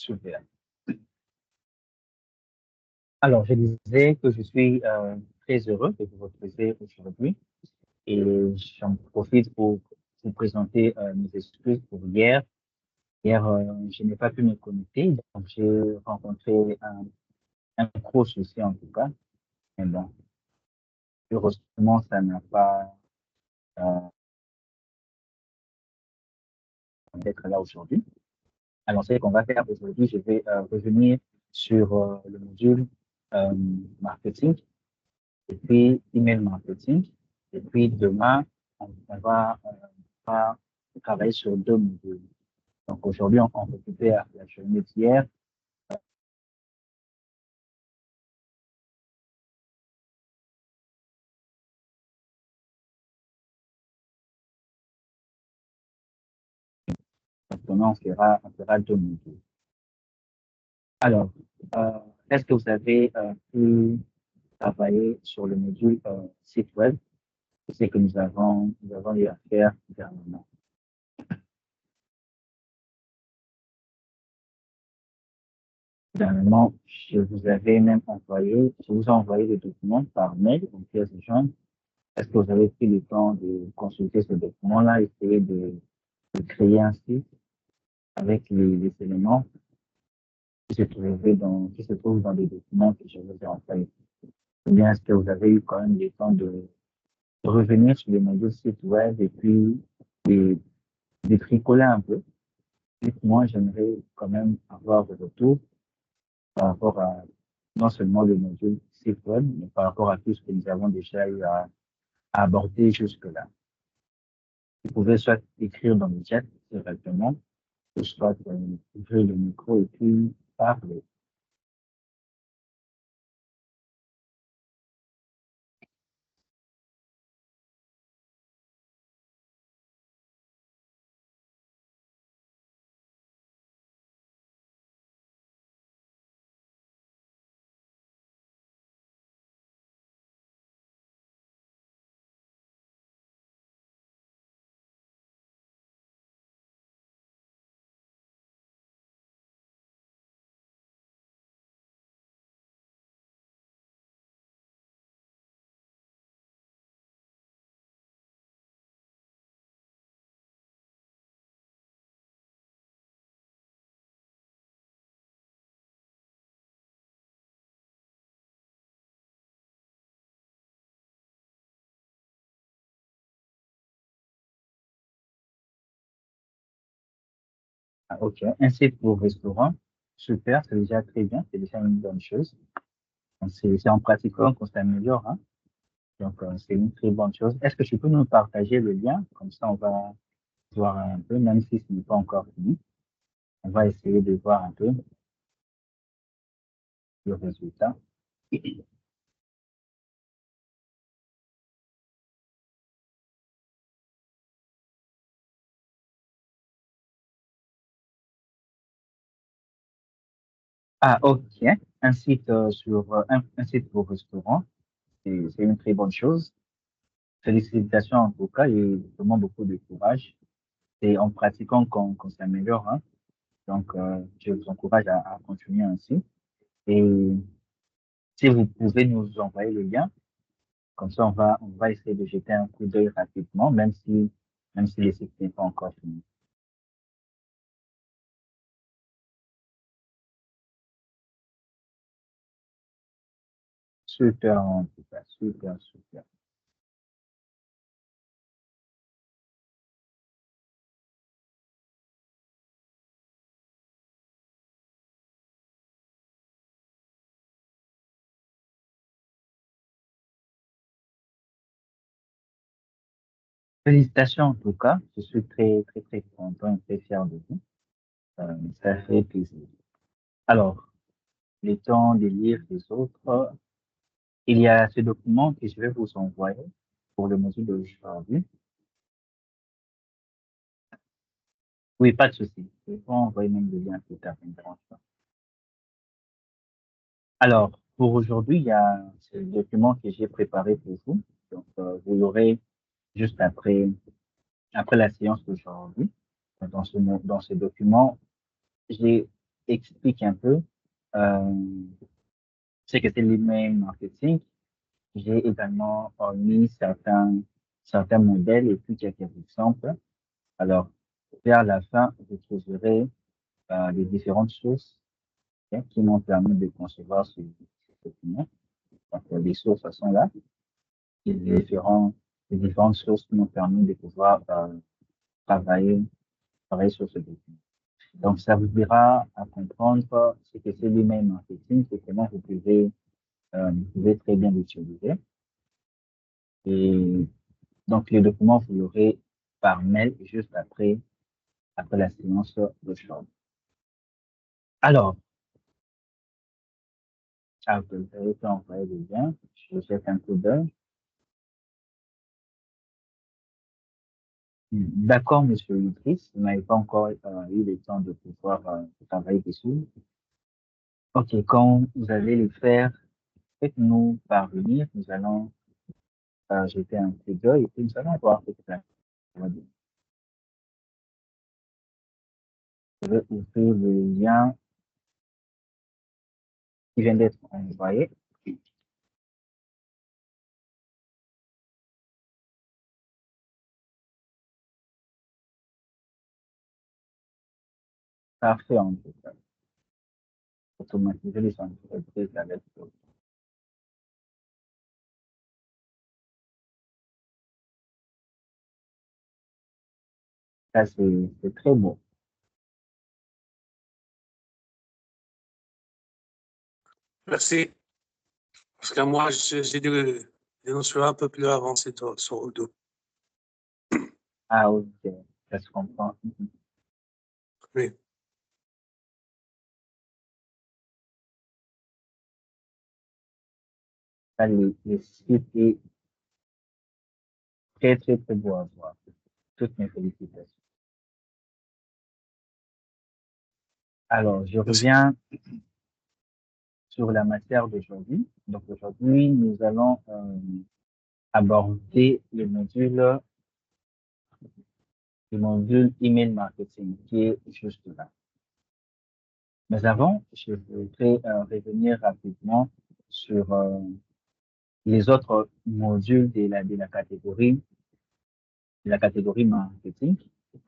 Super. Alors, je disais que je suis très heureux de vous retrouver aujourd'hui et j'en profite pour vous présenter mes excuses pour hier. Hier, je n'ai pas pu me connecter, donc j'ai rencontré un gros souci en tout cas. Mais bon, heureusement, ça n'a pas euh, d'être là aujourd'hui. Alors, ce qu'on va faire aujourd'hui, je vais revenir sur le module euh, marketing et puis email marketing. Et puis demain, on va travailler sur deux modules. Donc aujourd'hui, on récupère la journée d'hier. Donc demain, on fera deux modules. Alors, euh, est-ce que vous avez pu travailler sur le module site web? C'est que nous avons eu à faire dernièrement. Dernièrement, je vous ai envoyé des documents par mail, en pièce de jointe. Est-ce que vous avez pris le temps de consulter ce document-là, essayer de créer un site avec les éléments qui se trouvent dans les documents que je vous ai envoyés? Ou bien est-ce que vous avez eu quand même le temps de revenir sur le module site web et puis de, de tricoler un peu? Moi, j'aimerais quand même avoir le retour par rapport à non seulement le module site web, mais par rapport à tout ce que nous avons déjà eu à aborder jusque-là. Vous pouvez soit écrire dans le chat directement, ou soit ouvrir le micro et puis parler. Ah, ok, un site pour restaurant, super, c'est déjà très bien, c'est déjà une bonne chose. Donc, c'est en pratiquant qu'on s'améliore, hein. Donc, c'est une très bonne chose. Est-ce que tu peux nous partager le lien? Comme ça, on va voir un peu, même si ce n'est pas encore fini. On va essayer de voir un peu le résultat. Ah, ok. Un site un site pour restaurant, c'est une très bonne chose. Félicitations en tout cas et vraiment beaucoup de courage. C'est en pratiquant qu'on s'améliore, hein. Donc, je vous encourage à continuer ainsi. Et si vous pouvez nous envoyer le lien, comme ça, on va essayer de jeter un coup d'œil rapidement, même si le site n'est pas encore fini. Super, en tout cas, super, super. Félicitations en tout cas. Je suis très, très, très content et très fier de vous. Ça fait plaisir. Alors, le temps de lire les autres. Il y a ce document que je vais vous envoyer pour le module d'aujourd'hui. Oui, pas de souci. Je vais vous envoyer même le lien plus tard, ça ne me dérange pas. Alors, pour aujourd'hui, il y a ce document que j'ai préparé pour vous. Donc, vous l'aurez juste après la séance d'aujourd'hui. Dans ce document, j'ai explique un peu ce que c'est l'email marketing. J'ai également mis certains modèles et puis quelques exemples. Alors, vers la fin, vous trouverez les différentes sources qui m'ont permis de concevoir ce document. Donc, les sources sont là. Et les différentes sources qui m'ont permis de pouvoir travailler, travailler sur ce document. Donc, ça vous aidera à comprendre ce que c'est l'email marketing et comment vous pouvez très bien l'utiliser. Et donc, les documents, vous l'aurez par mail juste après la séance de chambre. Alors, vous avez pu envoyer le lien. Je jette un coup d'œil. D'accord, monsieur Idriss, vous n'avez pas encore eu le temps de pouvoir travailler dessus. Ok, quand vous allez le faire, faites-nous parvenir. Nous allons jeter un coup d'œil et puis nous allons voir ce que ça va donner. Je vais ouvrir le lien qui vient d'être envoyé. Parfait, en tout cas. Automatiser les entreprises avec ça, c'est très beau. Merci. Parce que moi, j'ai des notions un peu plus avancées sur Odoo. Ah, ok, ça se comprend. Oui. Ça, le site est très, très, très beau à voir. Toutes mes félicitations. Alors, je Merci. reviens sur la matière d'aujourd'hui. Donc, aujourd'hui, nous allons aborder le module email marketing qui est juste là. Mais avant, je voudrais revenir rapidement sur les autres modules de la catégorie marketing.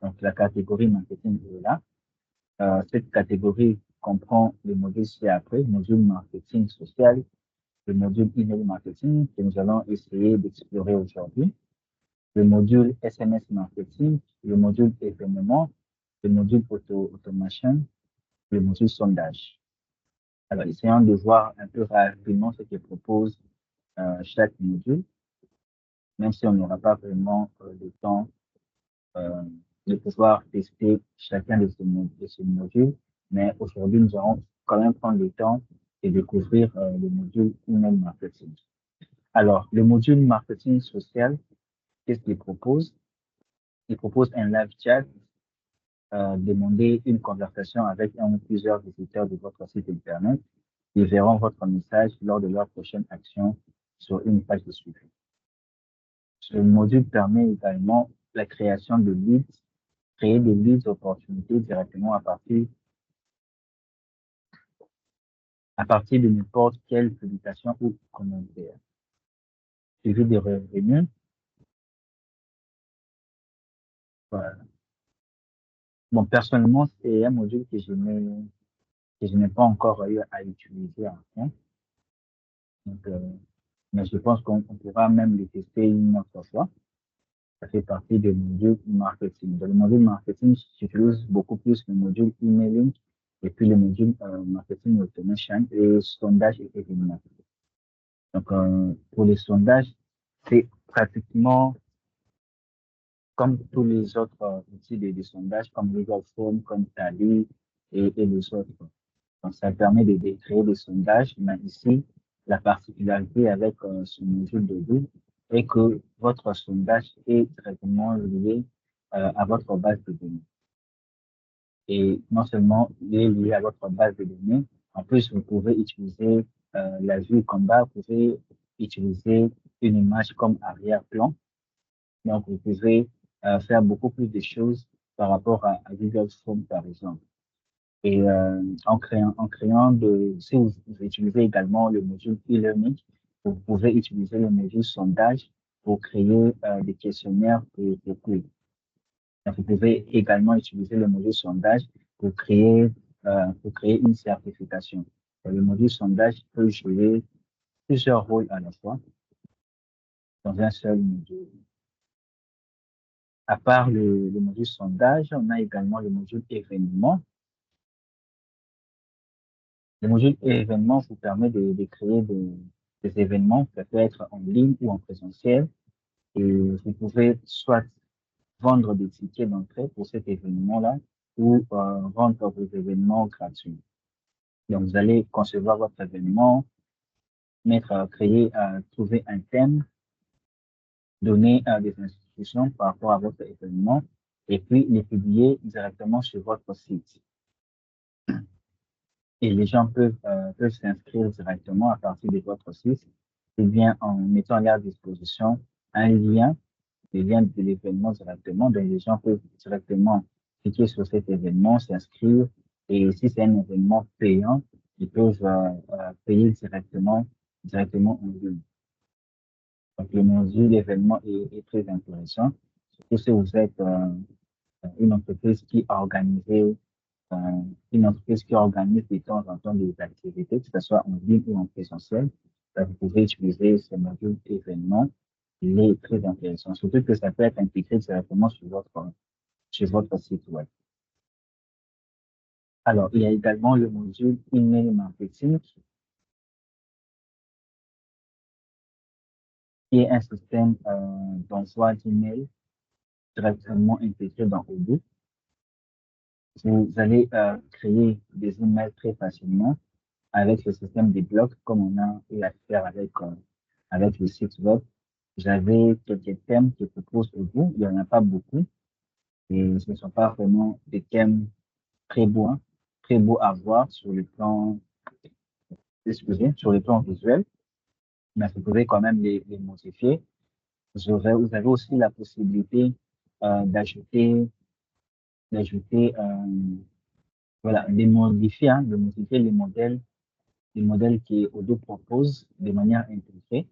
Donc, la catégorie marketing est là. Cette catégorie comprend le module ci-après, le module marketing social, le module email marketing que nous allons essayer d'explorer aujourd'hui, le module SMS marketing, le module événement, le module automation, le module sondage. Alors, essayons de voir un peu rapidement ce que propose chaque module, même si on n'aura pas vraiment le temps euh, de pouvoir tester chacun de ces modules. Mais aujourd'hui, nous allons quand même prendre le temps et découvrir le module email marketing. Alors, le module marketing social, qu'est-ce qu'il propose? Il propose un live chat, demander une conversation avec un ou plusieurs visiteurs de votre site Internet. Ils verront votre message lors de leur prochaine action sur une page de suivi. Ce module permet également la création de leads, créer des leads opportunités directement à partir de n'importe quelle publication ou commentaire. Suivi des revenus. Voilà. Bon, personnellement, c'est un module que je n'ai pas encore eu à utiliser en fond. Donc, mais je pense qu'on pourra même le tester une autre fois. Ça fait partie du module marketing. Dans le module marketing, j'utilise beaucoup plus le module emailing et puis le module marketing automation et sondage et événements. Donc, pour les sondages, c'est pratiquement comme tous les autres outils de sondage, comme Google Form, comme Tally et les autres. Donc, ça permet de créer des sondages, mais ici, la particularité avec ce module de Google est que votre sondage est directement lié à votre base de données. Et non seulement il est lié à votre base de données, en plus, vous pouvez utiliser la vue combat, vous pouvez utiliser une image comme arrière-plan. Donc, vous pouvez faire beaucoup plus de choses par rapport à Google Form, par exemple. Et si vous utilisez également le module e-learning, vous pouvez utiliser le module sondage pour créer des questionnaires pour quiz. Donc, vous pouvez également utiliser le module sondage pour créer une certification. Le module sondage peut jouer plusieurs rôles à la fois dans un seul module. À part le module sondage, on a également le module événement. Le module événement vous permet de créer des événements, ça peut être en ligne ou en présentiel, et vous pouvez soit vendre des tickets d'entrée pour cet événement-là ou vendre vos événements gratuits. Donc, vous allez concevoir votre événement, trouver un thème, donner des instructions par rapport à votre événement et puis les publier directement sur votre site. Et les gens peuvent s'inscrire directement à partir de votre site, ou bien en mettant à leur disposition un lien, le lien de l'événement directement. Donc, les gens peuvent directement cliquer sur cet événement, s'inscrire. Et si c'est un événement payant, ils peuvent payer directement en ligne. Donc, le module d'événement est très intéressant, surtout si vous êtes une entreprise euh, une entreprise qui organise de temps en temps des activités, que ce soit en ligne ou en présentiel. Vous pouvez utiliser ce module événement. Il est très intéressant, surtout que ça peut être intégré directement sur votre site web. Alors, il y a également le module email marketing, qui est un système d'envoi d'email directement intégré dans Odoo. Vous allez créer des emails très facilement avec le système des blocs, comme on a eu à faire avec le site web. J'avais quelques thèmes qui proposent Odoo. Il n'y en a pas beaucoup et ce ne sont pas vraiment des thèmes très beaux, hein, très beaux à voir sur le plan visuel, mais vous pouvez quand même les modifier. Vous avez aussi la possibilité d'ajouter, voilà, de modifier les modèles que Odoo propose de manière intégrée.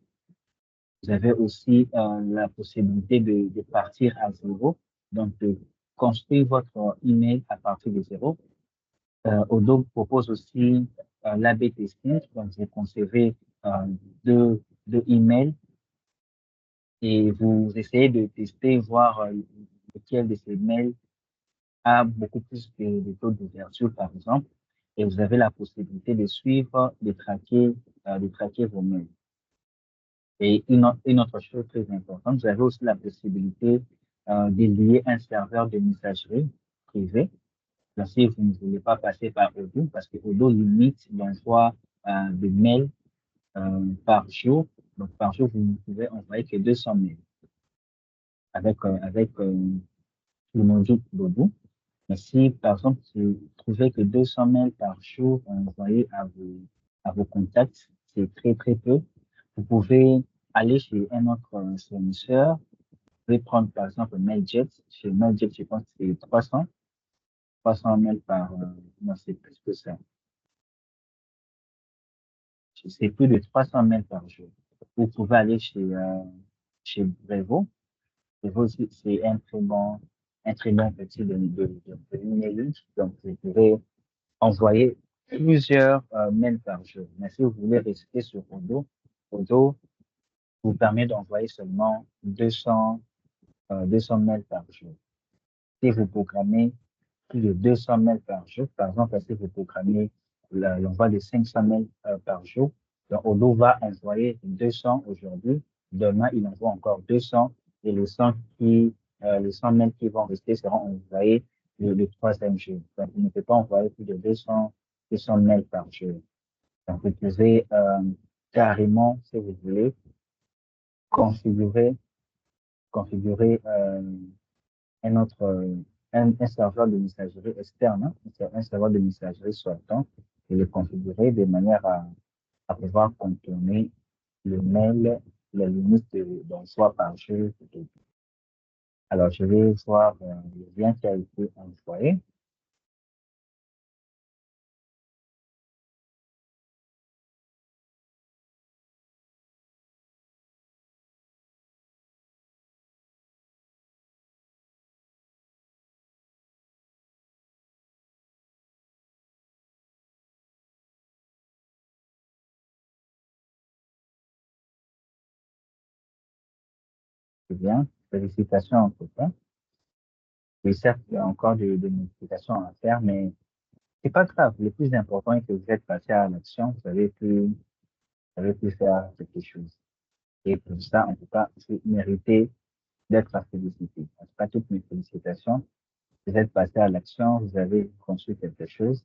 Vous avez aussi la possibilité de partir à zéro, donc de construire votre email à partir de zéro. Odoo propose aussi l'A/B testing, donc vous concevez euh, deux emails et vous essayez de tester, voir lequel de ces mails a beaucoup plus de taux d'ouverture, par exemple, et vous avez la possibilité de suivre, de traquer vos mails. Et une autre chose très importante, vous avez aussi la possibilité de lier un serveur de messagerie privé. Donc, si vous ne voulez pas passer par Odoo, parce que Odoo limite l'envoi de mails par jour. Donc, par jour, vous ne pouvez envoyer que 200 mails avec le module d'Odoo. Mais si, par exemple, vous trouvez que 200 mails par jour envoyés à vos contacts, c'est très, très peu, vous pouvez aller chez un autre fournisseur. Vous pouvez prendre, par exemple, Mailjet. Chez Mailjet, je pense que c'est 300 mails non, c'est plus que ça. C'est plus de 300 mails par jour. Vous pouvez aller chez Brevo. Brevo, c'est un très bon outil de emailing. Donc, vous pouvez envoyer plusieurs mails par jour. Mais si vous voulez rester sur Odoo vous permet d'envoyer seulement 200 mails par jour. Si vous programmez plus de 200 mails par jour, par exemple, si vous programmez l'envoi de 500 mails par jour, donc Odoo va envoyer 200 aujourd'hui, demain il envoie encore 200 et les 100 mails qui vont rester seront envoyés le troisième jour. Donc, vous ne pouvez pas envoyer plus de 200 mails par jour. Donc, vous pouvez carrément, si vous voulez, configurer, configurer un autre, un serveur de messagerie externe, hein, un serveur de messagerie sortant, et le configurer de manière à pouvoir contourner le mail, la limite d'envoi par jour. Alors, je vais voir le lien qui a été envoyé. C'est bien. Félicitations en tout cas. Oui, certes, il y a encore des modifications à faire, mais c'est pas grave. Le plus important est que vous êtes passé à l'action. Vous avez pu faire quelque chose. Et pour ça, en tout cas, vous méritez d'être félicité. En tout cas, toutes mes félicitations. Vous êtes passé à l'action, vous avez construit quelque chose.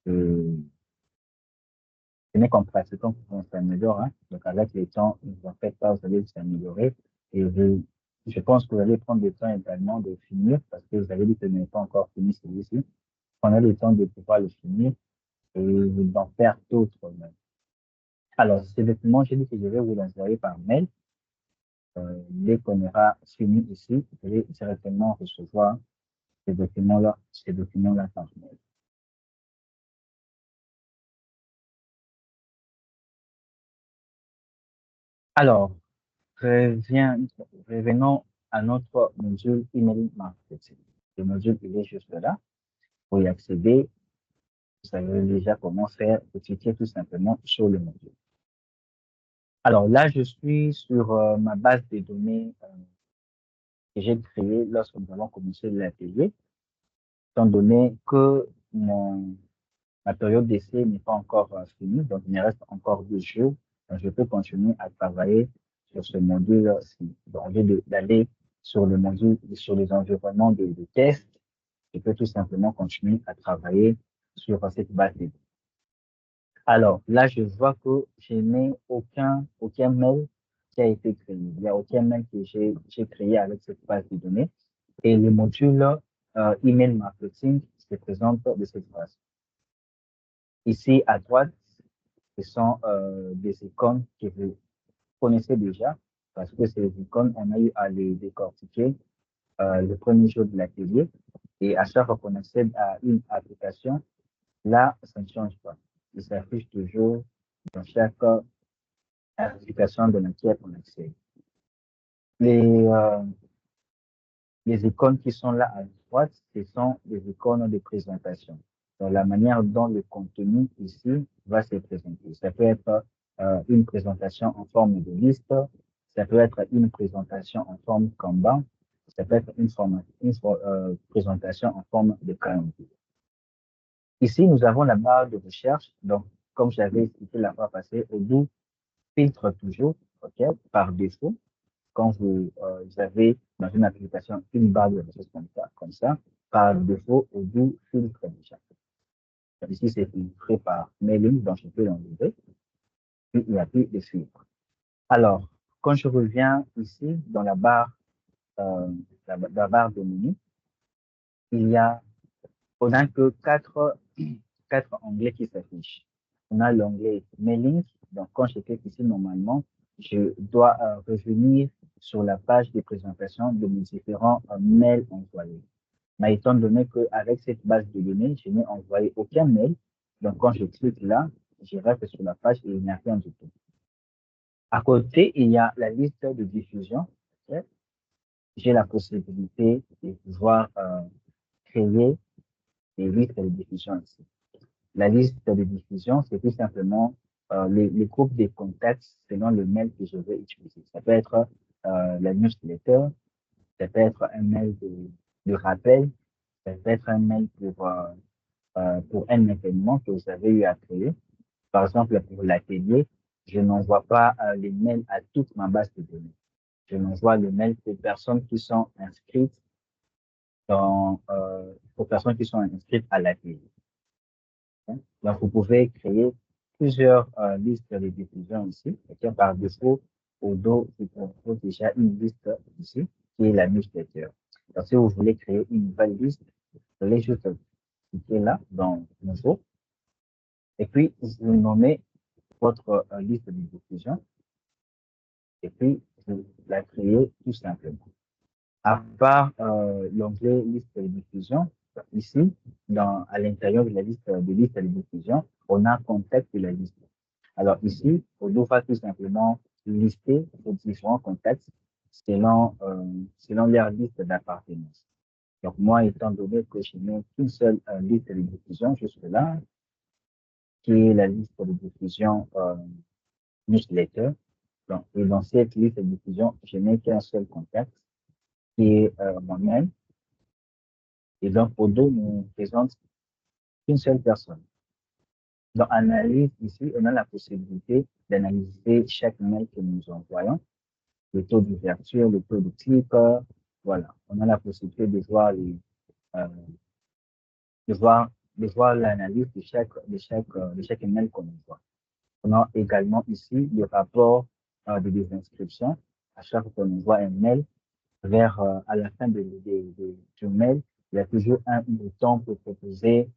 Et ce n'est qu'en pratiquant qu'on s'améliore. Hein. Donc, avec le temps, ne vous en faites pas, vous allez vous améliorer. Et je pense que vous allez prendre le temps également de finir parce que vous avez dit que vous n'avez pas encore fini celui-ci. Prenez le temps de pouvoir le finir et d'en faire d'autres même. Alors, ces documents, j'ai dit que je vais vous l'envoyer par mail. Dès qu'on aura fini ici, vous allez directement recevoir ces documents-là par mail. Alors, revenons à notre module email marketing. Le module, il est juste là. Pour y accéder, vous savez déjà comment faire. Vous cliquez tout simplement sur le module. Alors là, je suis sur ma base de données que j'ai créée lorsque nous avons commencé l'atelier, étant donné que ma période d'essai n'est pas encore finie, donc il me reste encore 2 jours. Donc je peux continuer à travailler sur ce module-ci. Donc, au lieu d'aller sur le module, sur les environnements de test, je peux tout simplement continuer à travailler sur cette base de données. Alors, là, je vois que je n'ai aucun mail qui a été créé. Il n'y a aucun mail que j'ai créé avec cette base de données. Et le module email marketing se présente de cette façon. Ici, à droite, ce sont des icônes que vous connaissez déjà, parce que ces icônes, on a eu à les décortiquer le premier jour de l'atelier. Et à chaque fois qu'on accède à une application, là, ça ne change pas. Il s'affiche toujours dans chaque application de laquelle on accède. Les, les icônes qui sont là à droite, ce sont des icônes de présentation. Donc, la manière dont le contenu ici va se présenter. Ça peut être une présentation en forme de liste, ça peut être une présentation en forme Kanban, ça peut être une présentation en forme de calendrier. Ici, nous avons la barre de recherche. Donc, comme j'avais expliqué la fois passée, Odoo filtre toujours, OK, par défaut. Quand vous avez dans une application une barre de recherche comme ça, par défaut, Odoo filtre déjà. Ici, c'est filtré par mailing, donc je peux l'enlever. Puis, il n'y a plus de filtre. Alors, quand je reviens ici, dans euh, la barre de menu, on a que quatre onglets qui s'affichent. On a l'onglet mailing. Donc, quand je clique ici, normalement, je dois revenir sur la page de présentation de mes différents mails envoyés. Mais étant donné qu'avec cette base de données, je n'ai envoyé aucun mail. Donc, quand je clique là, je reste sur la page et il n'y a rien du tout. À côté, il y a la liste de diffusion. Okay. J'ai la possibilité de pouvoir créer des listes de diffusion ici. La liste de diffusion, c'est tout simplement les groupes de contacts selon le mail que je veux utiliser. Ça peut être la newsletter, ça peut être un mail de rappel, ça peut être un mail pour un événement que vous avez eu à créer. Par exemple, pour l'atelier, je n'envoie pas les mails à toute ma base de données. Je n'envoie le mail aux personnes qui sont inscrites aux personnes qui sont inscrites à l'atelier. Donc, vous pouvez créer plusieurs listes de diffusion ici. Okay? Par défaut, Odoo vous propose déjà une liste ici, qui est la newsletter. Donc, si vous voulez créer une nouvelle liste, vous allez juste cliquer là, dans Nouveau, et puis vous nommez votre liste de diffusion, et puis vous la créez tout simplement. À part l'onglet liste de diffusion, ici, à l'intérieur de la liste de diffusion, on a contact de la liste. Alors ici, on va tout simplement lister vos différents contacts selon leur liste d'appartenance. Donc moi, étant donné que je n'ai qu'une seule liste de diffusion jusque-là, qui est la liste de diffusion newsletter, Donc, et dans cette liste de diffusion, je n'ai qu'un seul contact, qui est moi-même. Et donc, Odo ne présente qu'une seule personne. Dans Analyse, ici, on a la possibilité d'analyser chaque mail que nous envoyons, le taux d'ouverture, le taux de clic, voilà. On a la possibilité de voir euh, de voir, de voir l'analyse de chaque email qu'on envoie. On a également ici le rapport de désinscription. À chaque fois qu'on envoie un mail, à la fin du mail, il y a toujours un bouton pour proposer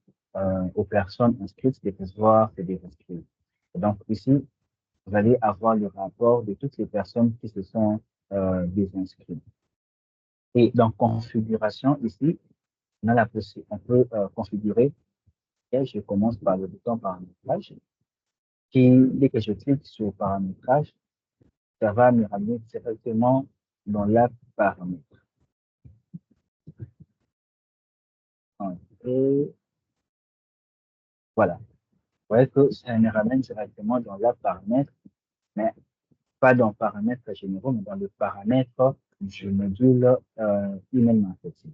aux personnes inscrites de pouvoir se désinscrire. Et donc ici, vous allez avoir le rapport de toutes les personnes qui se sont désinscrites. Et dans configuration, ici, on a la possibilité, on peut configurer, et je commence par le bouton paramétrage, qui, dès que je clique sur paramétrage, ça va me ramener directement dans la paramètre. Et voilà. Vous voyez que ça me ramène directement dans la paramètre, mais pas dans paramètres généraux, mais dans le paramètre du module email marketing.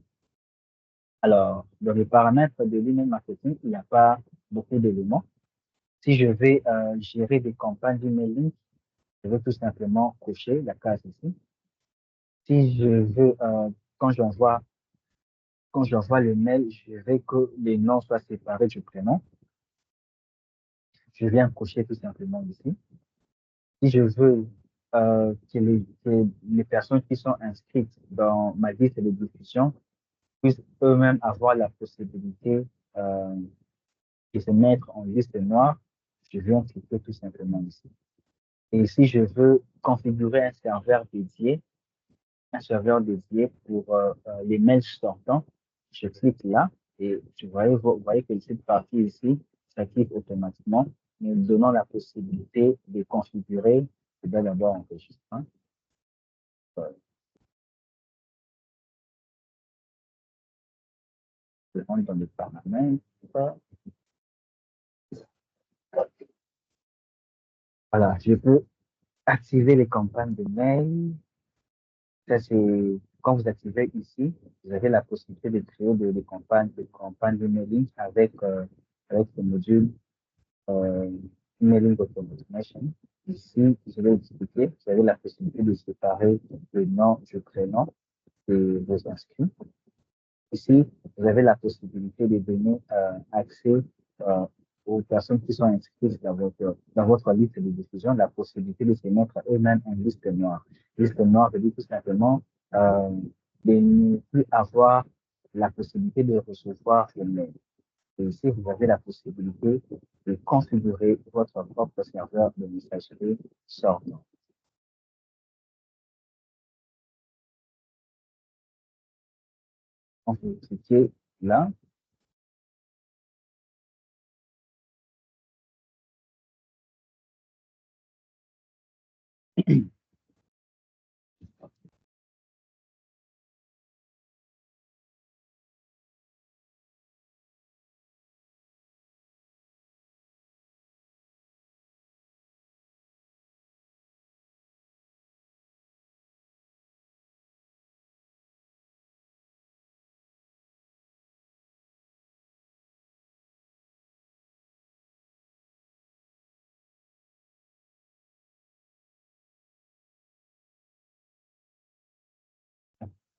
Alors, dans les paramètres de l'email marketing, il n'y a pas beaucoup d'éléments. Si je vais gérer des campagnes d'emailing, je vais tout simplement cocher la case ici. Si je veux, quand j'envoie le mail, je veux que les noms soient séparés du prénom. Je viens cocher tout simplement ici. Si je veux que les personnes qui sont inscrites dans ma liste de diffusion puissent eux-mêmes avoir la possibilité de se mettre en liste noire, je viens cliquer tout simplement ici. Et si je veux configurer un serveur dédié pour les mails sortants, je clique là et vous voyez que cette partie ici s'active automatiquement, nous donnant la possibilité de configurer et d'abord enregistrer. Je rentre dans les paramètres. Voilà, je peux activer les campagnes de mail. Ça, c'est quand vous activez ici, vous avez la possibilité de créer des campagnes de mailing avec le module euh, emailing automation. Ici, je vais expliquer, vous avez la possibilité de séparer le nom du prénom de vos inscrits. Ici, vous avez la possibilité de donner accès euh, aux personnes qui sont inscrites dans votre liste de diffusion, la possibilité de se mettre eux-mêmes en liste noire. Liste noire veut dire tout simplement euh, de ne plus avoir la possibilité de recevoir les mails. Et ici, vous avez la possibilité de configurer votre propre serveur de messagerie sortant. Donc, vous cliquez là.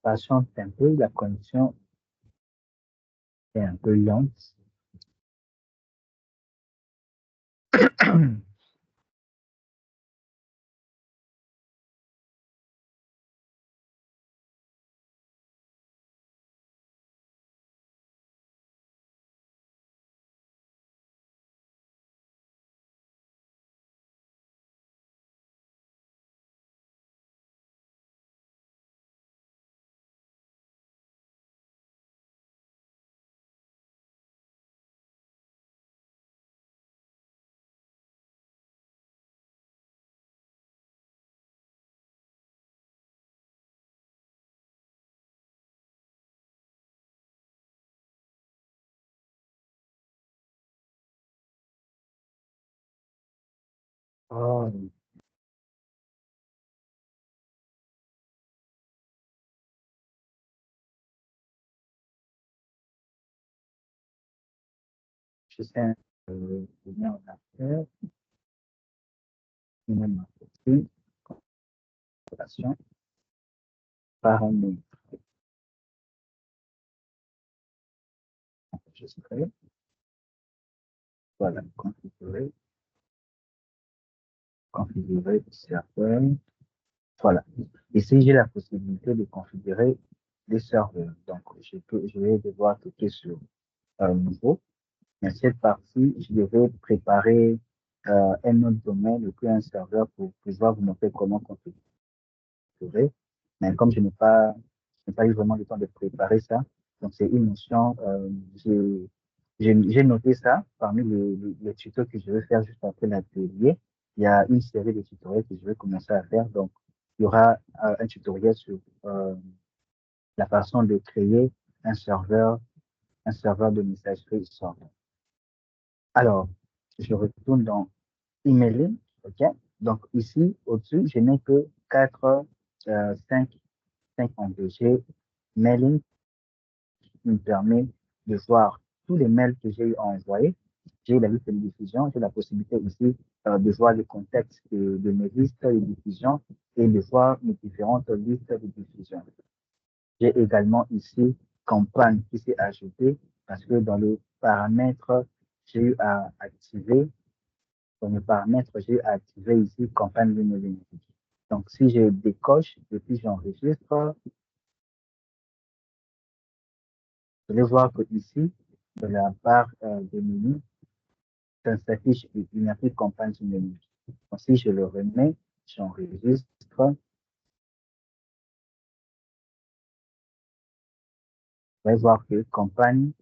Patiente un peu, la connexion est un peu lente. Oh, je sais lien en affaires, une marketing, configuration, paramètres, enregistrer, voilà, configurer serveur, voilà. Ici, j'ai la possibilité de configurer des serveurs. Donc, je vais devoir cliquer sur nouveau. Mais cette partie, je devais préparer un autre domaine ou un serveur pour pouvoir vous montrer comment configurer. Mais comme je n'ai pas eu vraiment le temps de préparer ça, donc c'est une notion, j'ai noté ça parmi les tutos que je vais faire juste après l'atelier. Il y a une série de tutoriels que je vais commencer à faire. Donc, il y aura un tutoriel sur la façon de créer un serveur de messagerie serveur. Alors, je retourne dans emailing, ok? Donc ici, au-dessus, je n'ai que 4, 5 onglets. J'ai mailing qui me permet de voir tous les mails que j'ai eu à envoyer. J'ai la liste de diffusion, j'ai la possibilité ici de voir le contexte de mes listes de diffusion et de voir mes différentes listes de diffusion. J'ai également ici campagne qui s'est ajoutée parce que dans le paramètre, j'ai eu à activer, dans le paramètre, j'ai eu à activer ici campagne d'emailing. Donc, si je décoche et puis j'enregistre, vous allez voir que ici, de la barre de menu, ça s'affiche, il n'y a plus de campagne d'emailing. Donc, si je le remets, j'enregistre, vous allez voir que campagne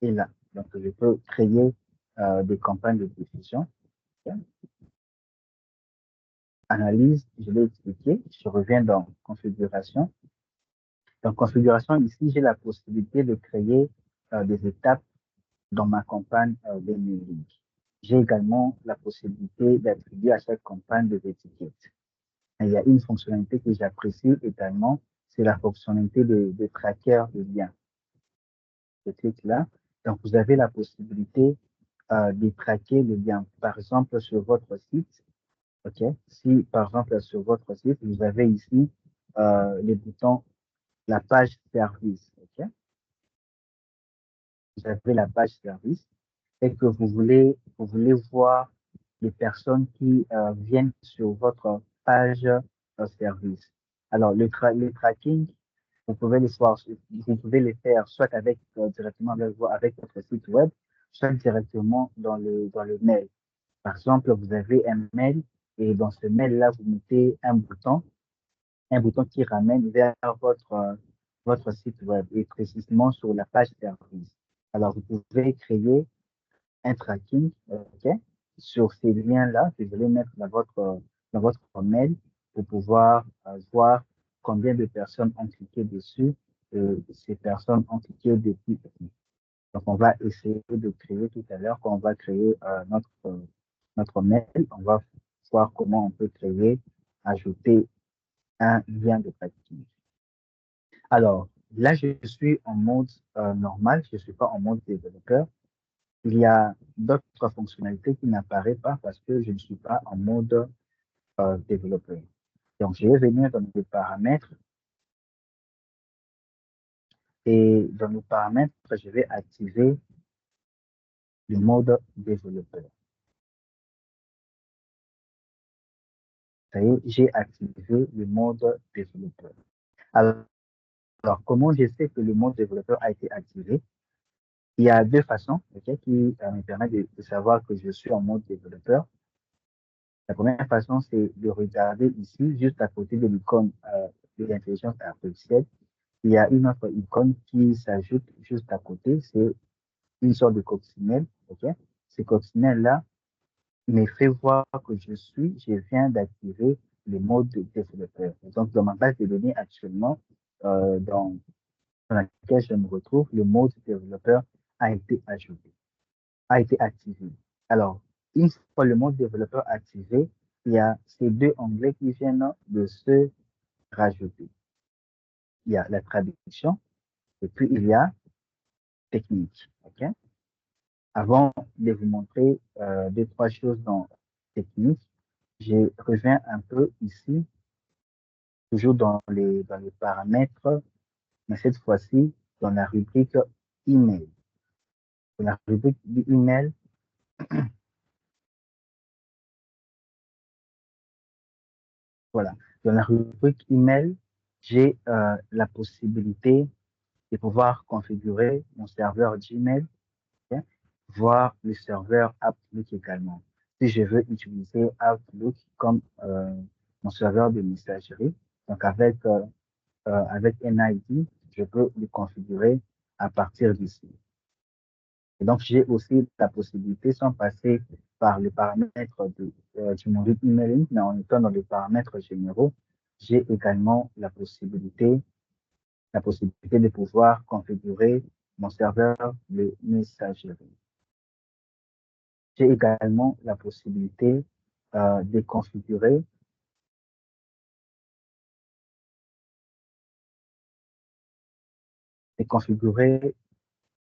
est là. Donc, je peux créer des campagnes de diffusion. Okay. Analyse, je l'ai expliqué. Je reviens dans configuration. Dans configuration, ici, j'ai la possibilité de créer des étapes dans ma campagne d'emailing. J'ai également la possibilité d'attribuer à chaque campagne des étiquettes. Et il y a une fonctionnalité que j'apprécie également, c'est la fonctionnalité de tracker de liens. Je clique là. Donc, vous avez la possibilité de traquer le lien. Par exemple, sur votre site, OK? Si, par exemple, sur votre site, vous avez ici les boutons, la page service, OK? Vous avez la page service et que vous voulez voir les personnes qui viennent sur votre page service. Alors, le tracking, vous pouvez vous pouvez les faire soit avec directement avec votre site web, soit directement dans le mail. Par exemple, vous avez un mail et dans ce mail-là, vous mettez un bouton qui ramène vers votre site web et précisément sur la page service. Alors, vous pouvez créer un tracking, OK, sur ces liens-là que vous allez mettre dans votre mail pour pouvoir voir combien de personnes ont cliqué dessus. Ces personnes ont cliqué depuis. Donc, on va essayer de créer tout à l'heure, quand on va créer notre mail, on va voir comment on peut créer, ajouter un lien de tracking. Alors, là, je suis en mode normal, je ne suis pas en mode développeur. Il y a d'autres fonctionnalités qui n'apparaissent pas parce que je ne suis pas en mode développeur. Donc, je vais venir dans les paramètres et dans les paramètres, je vais activer le mode développeur. Ça y est, j'ai activé le mode développeur. Alors, comment je sais que le mode développeur a été activé? Il y a deux façons qui me permettent de savoir que je suis en mode développeur. La première façon, c'est de regarder ici, juste à côté de l'icône de l'intelligence artificielle. Il y a une autre icône qui s'ajoute juste à côté. C'est une sorte de coccinelle. Ce coccinelle-là me fait voir que je viens d'activer le mode de développeur. Donc, dans ma base de données actuellement, dans laquelle je me retrouve, le mode développeur a été ajouté, a été activé. Alors, une fois le mode développeur activé, il y a ces deux onglets qui viennent de se rajouter. Il y a la traduction et puis il y a technique. OK? Avant de vous montrer deux, trois choses dans technique, je reviens un peu ici, toujours dans les paramètres, mais cette fois-ci dans la rubrique email. Dans la rubrique email, voilà. Dans la rubrique email, j'ai la possibilité de pouvoir configurer mon serveur Gmail, ok, voir le serveur Outlook également. Si je veux utiliser Outlook comme mon serveur de messagerie, donc avec NID, je peux le configurer à partir d'ici. Et donc, j'ai aussi la possibilité, sans passer par les paramètres du module emailing, mais en étant dans les paramètres généraux, j'ai également la possibilité de pouvoir configurer mon serveur de messagerie. J'ai également la possibilité de configurer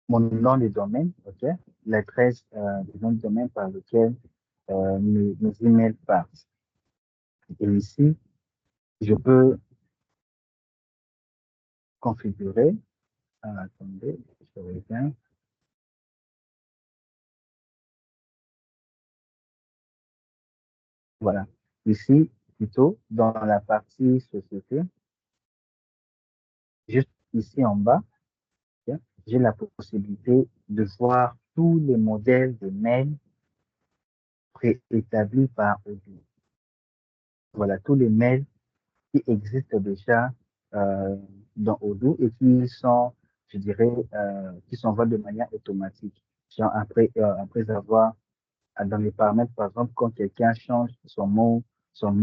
mon nom de domaine, ok, l'adresse du nom de domaine par lequel mes emails partent. Et ici, je peux configurer, attendez, je reviens, voilà. Ici, plutôt, dans la partie société, juste ici en bas, ok, j'ai la possibilité de voir tous les modèles de mails préétablis par Odoo. Voilà, tous les mails qui existent déjà dans Odoo et qui sont, je dirais, qui s'envoient de manière automatique. Genre après avoir, dans les paramètres, par exemple, quand quelqu'un change son mot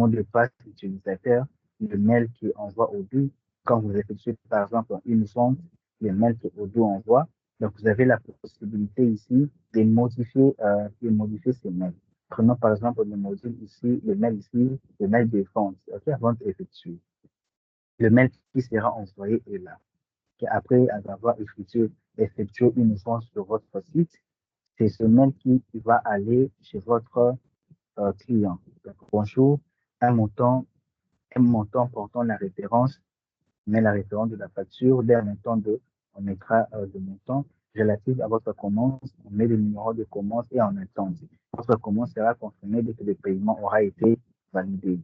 de passe utilisateur, le mail qui envoie Odoo, quand vous effectuez, par exemple, une vente, le mail que Odoo envoie, donc vous avez la possibilité ici de modifier ces mails. Prenons par exemple le module ici, le mail de vente, ok, vente effectuée. Le mail qui sera envoyé est là. Après avoir effectué une vente sur votre site, c'est ce mail qui va aller chez votre client. Donc, bonjour, un montant portant la référence, mais la référence de la facture, on mettra le montant relatif à votre commande, on met le numéro de commande et on attend. Votre commande sera confirmée dès que le paiement aura été validé.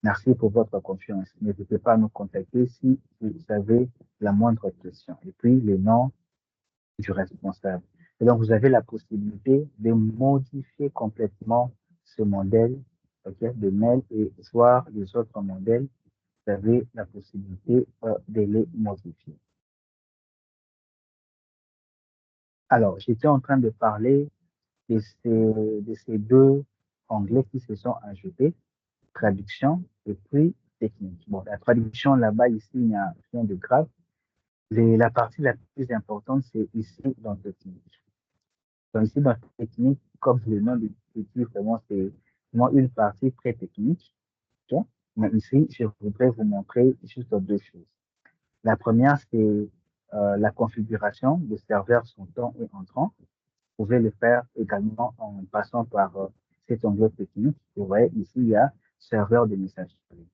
Merci pour votre confiance. N'hésitez pas à nous contacter si vous avez la moindre question. Et puis, le nom du responsable. Et donc, vous avez la possibilité de modifier complètement ce modèle, ok, de mail et voir les autres modèles. Vous avez la possibilité de les modifier. Alors, j'étais en train de parler de ces deux onglets qui se sont ajoutés, traduction et puis technique. Bon, la traduction là-bas, ici, il n'y a rien de grave. La partie la plus importante, c'est ici dans technique. Donc ici, dans technique, comme le nom le dit, vraiment, c'est vraiment une partie très technique. Ok. Mais ici, je voudrais vous montrer juste deux choses. La première, c'est la configuration de serveur sortant et entrant. Vous pouvez le faire également en passant par cet onglet technique. Vous voyez, ici, il y a serveur de messagerie.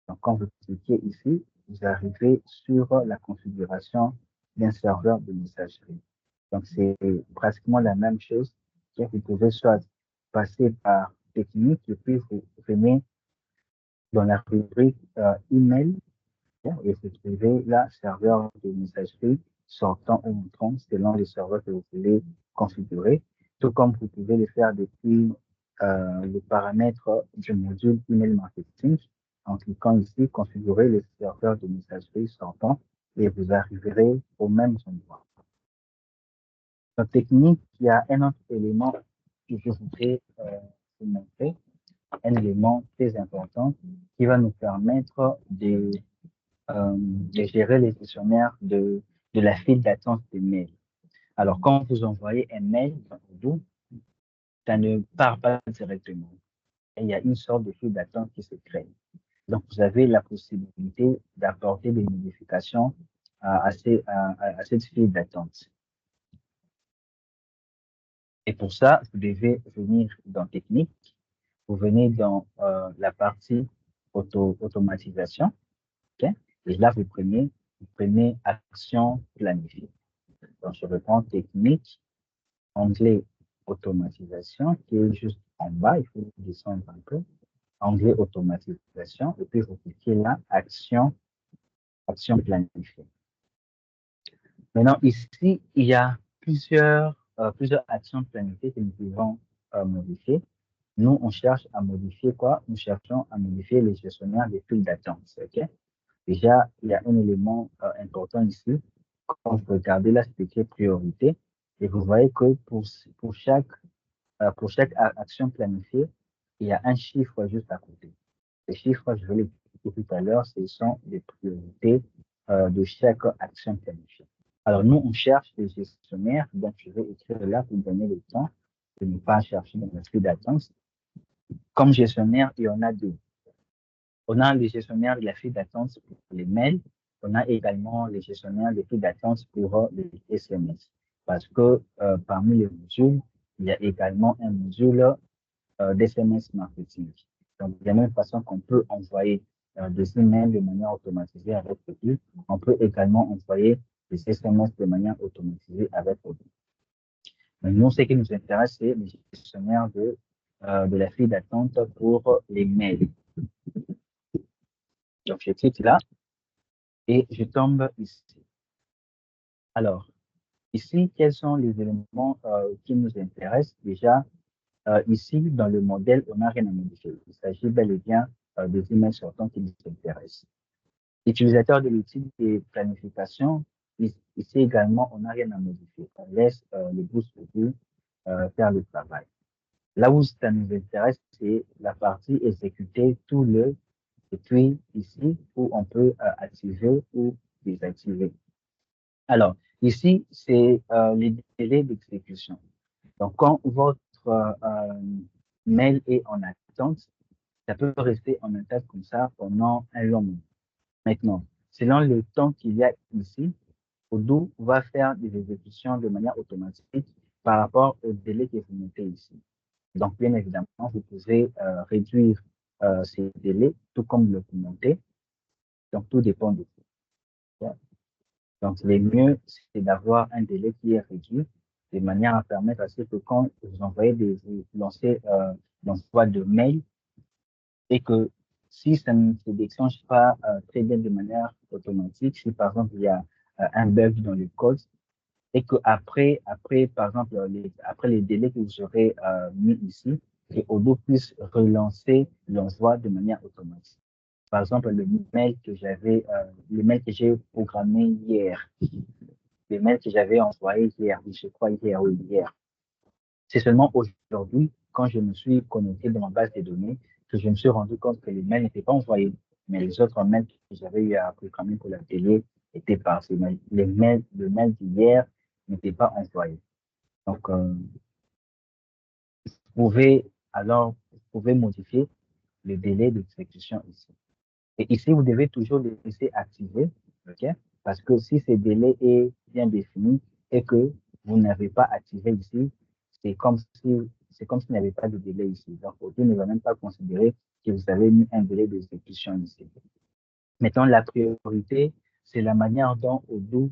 Donc, quand vous cliquez ici, vous arrivez sur la configuration d'un serveur de messagerie. Donc, c'est pratiquement la même chose. Vous pouvez soit passer par technique et puis vous venez dans la rubrique email et vous trouvez là serveur de messagerie sortant ou entrant selon les serveurs que vous voulez configurer. Tout comme vous pouvez le faire depuis les paramètres du module email marketing en cliquant ici, configurer les serveurs de messagerie sortant et vous arriverez au même endroit. Dans technique, il y a un autre élément que je voudrais vous montrer, un élément très important qui va nous permettre de gérer les gestionnaires de la file d'attente des mails. Alors, quand vous envoyez un mail dans Odoo, ça ne part pas directement. Et il y a une sorte de file d'attente qui se crée. Donc, vous avez la possibilité d'apporter des modifications à cette file d'attente. Et pour ça, vous devez venir dans Technique, vous venez dans la partie automatisation, ok? Et là, vous prenez Action planifiée. Donc, je reprends Technique, onglet Automatisation, qui est juste en bas, il faut descendre un peu, onglet Automatisation, et puis vous cliquez là, Action planifiée. Maintenant, ici, il y a plusieurs actions planifiées que nous pouvons modifier. Nous, on cherche à modifier quoi? Nous cherchons à modifier les gestionnaires des files d'attente. OK? Déjà, il y a un élément important ici. Quand vous regardez là, c'est écrit priorité. Et vous voyez que pour chaque action planifiée, il y a un chiffre juste à côté. Les chiffres, je vais les expliquer tout à l'heure, ce sont les priorités de chaque action planifiée. Alors, nous, on cherche les gestionnaires, donc je vais écrire là pour donner le temps de ne pas chercher dans la file d'attente. Comme gestionnaire, il y en a deux. On a les gestionnaires de la file d'attente pour les mails. On a également les gestionnaires des files d'attente pour les SMS. Parce que parmi les modules, il y a également un module d'SMS marketing. Donc, de la même façon qu'on peut envoyer des emails de manière automatisée avec Odoo, on peut également envoyer des SMS de manière automatisée avec Odoo. Mais nous, ce qui nous intéresse, c'est les gestionnaires de la file d'attente pour les mails. Donc, je clique là et je tombe ici. Alors, ici, quels sont les éléments qui nous intéressent? Déjà, ici, dans le modèle, on n'a rien à modifier. Il s'agit bel et bien des emails sortants qui nous intéressent. Utilisateur de l'outil de planification, ici également, on n'a rien à modifier. On laisse le boost faire le travail. Là où ça nous intéresse, c'est la partie exécuter tout le, et puis ici, où on peut activer ou désactiver. Alors, ici, c'est les délais d'exécution. Donc, quand votre mail est en attente, ça peut rester en attente comme ça pendant un long moment. Maintenant, selon le temps qu'il y a ici, Odoo va faire des exécutions de manière automatique par rapport au délai que vous mettez ici. Donc, bien évidemment, vous pouvez réduire ces délais, tout comme le commenter. Donc, tout dépend de vous. Donc, le mieux, c'est d'avoir un délai qui est réduit de manière à permettre à ce que quand vous envoyez vous lancez l'envoi de mail et que si ça ne se déclenche pas très bien de manière automatique, si par exemple il y a un bug dans le code et que après par exemple, après les délais que vous aurez mis ici, que Odoo puisse relancer l'envoi de manière automatique. Par exemple, le mail que j'ai programmé hier, le mail que j'avais envoyé hier, je crois hier ou hier. C'est seulement aujourd'hui, quand je me suis connecté dans ma base de données, que je me suis rendu compte que les mails n'étaient pas envoyés, mais les autres mails que j'avais eu à programmer pour l'atelier étaient passés. Mais le mail d'hier n'était pas envoyé. Donc, vous pouvez modifier le délai d'exécution ici. Et ici, vous devez toujours le laisser activer, ok? Parce que si ce délai est bien défini et que vous n'avez pas activé ici, c'est comme s'il n'y avait pas de délai ici. Donc, Odoo ne va même pas considérer que vous avez mis un délai d'exécution ici. Maintenant, la priorité, c'est la manière dont Odoo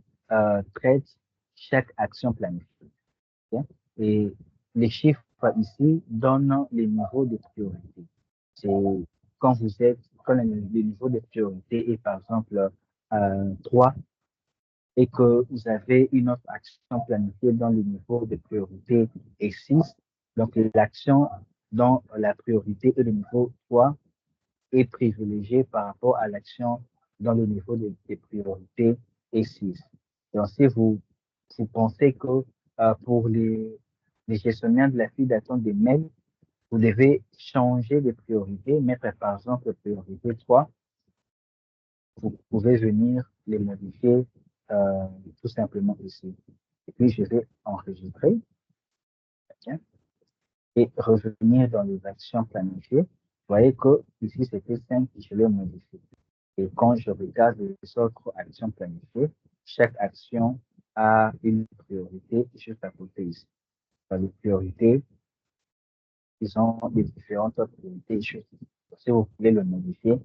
traite chaque action planifiée. Okay? Et les chiffres ici donnent les niveaux de priorité. C'est quand le niveau de priorité est par exemple 3 et que vous avez une autre action planifiée dans le niveau de priorité est 6, donc l'action dans la priorité est le niveau 3 est privilégiée par rapport à l'action dans le niveau de priorité est 6. Donc, si vous pensez que pour les gestionnaires de la file d'attente des mails, vous devez changer de priorité, mettre par exemple priorité 3, vous pouvez venir les modifier tout simplement ici. Et puis, je vais enregistrer okay, et revenir dans les actions planifiées. Vous voyez que ici, c'était 5 que je l'ai modifié. Et quand je regarde les autres actions planifiées, chaque action a une priorité juste à côté ici. les priorités, ils ont des différentes priorités. Si vous voulez le modifier,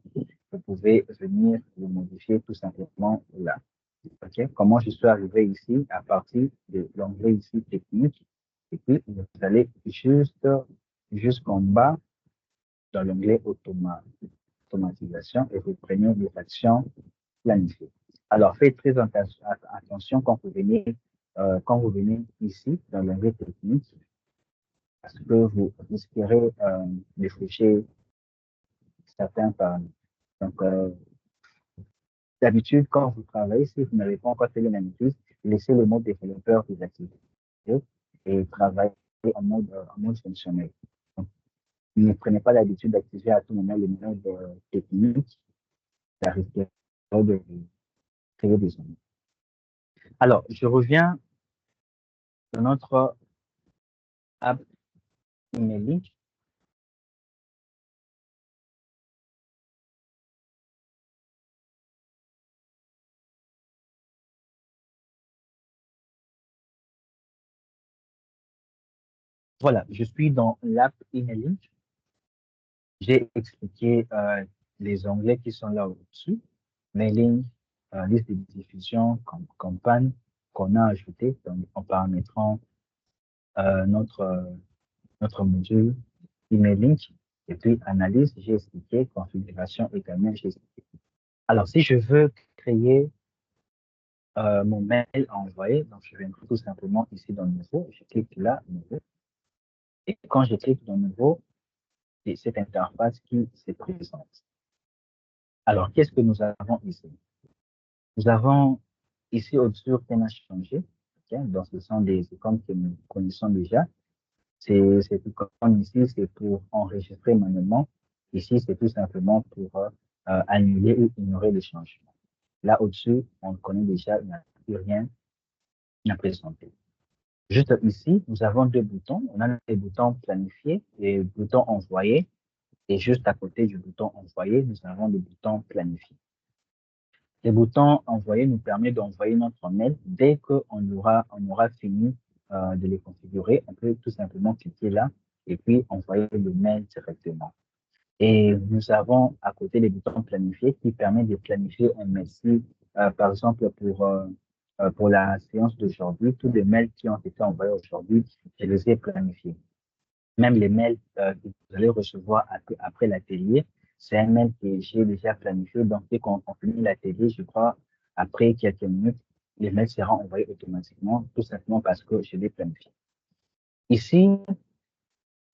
vous pouvez venir le modifier tout simplement là. OK? Comment je suis arrivé ici à partir de l'onglet ici technique. Et puis, vous allez jusqu'en bas dans l'onglet automatisation et vous prenez les actions planifiées. Alors, faites très attention quand vous venez ici dans l'onglet technique parce que vous risquerez de flécher certains paramètres. Donc, d'habitude, quand vous travaillez, si vous n'avez pas encore fait les analyses, laissez le mode développeur désactivé et travaillez en mode fonctionnel. Donc, ne prenez pas l'habitude d'activer à tout moment le mode technique, ça risquerait de créer des ennuis. Alors, je reviens dans notre app emailing. Voilà, je suis dans l'app emailing. J'ai expliqué les onglets qui sont là au-dessus. Mailing, liste de diffusion, campagne qu'on a ajouté en paramétrant notre module emailing. Et puis analyse, j'ai expliqué, configuration également, j'ai expliqué. Alors, si je veux créer mon mail à envoyer, donc je vais tout simplement ici dans Nouveau, je clique là, Nouveau. Et quand je clique dans Nouveau, c'est cette interface qui se présente. Alors, qu'est-ce que nous avons ici? Nous avons ici au-dessus rien n'a changé. Okay? Donc, ce sont des icônes que nous connaissons déjà. Cette icône ici, c'est pour enregistrer manuellement. Ici, c'est tout simplement pour annuler ou ignorer les changements. Là, au-dessus, on le connaît déjà, il n'y a plus rien à présenter. Juste ici, nous avons deux boutons. On a les boutons planifier et le bouton envoyer. Et juste à côté du bouton envoyer, nous avons le bouton planifier. Les boutons envoyer nous permettent d'envoyer notre mail. Dès qu'on aura fini de les configurer, on peut tout simplement cliquer là et puis envoyer le mail directement. Et nous avons à côté les boutons planifier qui permettent de planifier un mail. Si, par exemple, pour la séance d'aujourd'hui, tous les mails qui ont été envoyés aujourd'hui, je les ai planifiés. Même les mails que vous allez recevoir après l'atelier, c'est un mail que j'ai déjà planifié. Donc, dès qu'on finit l'atelier, je crois, après quelques minutes, les mails seront envoyés automatiquement, tout simplement parce que je l'ai planifié. Ici,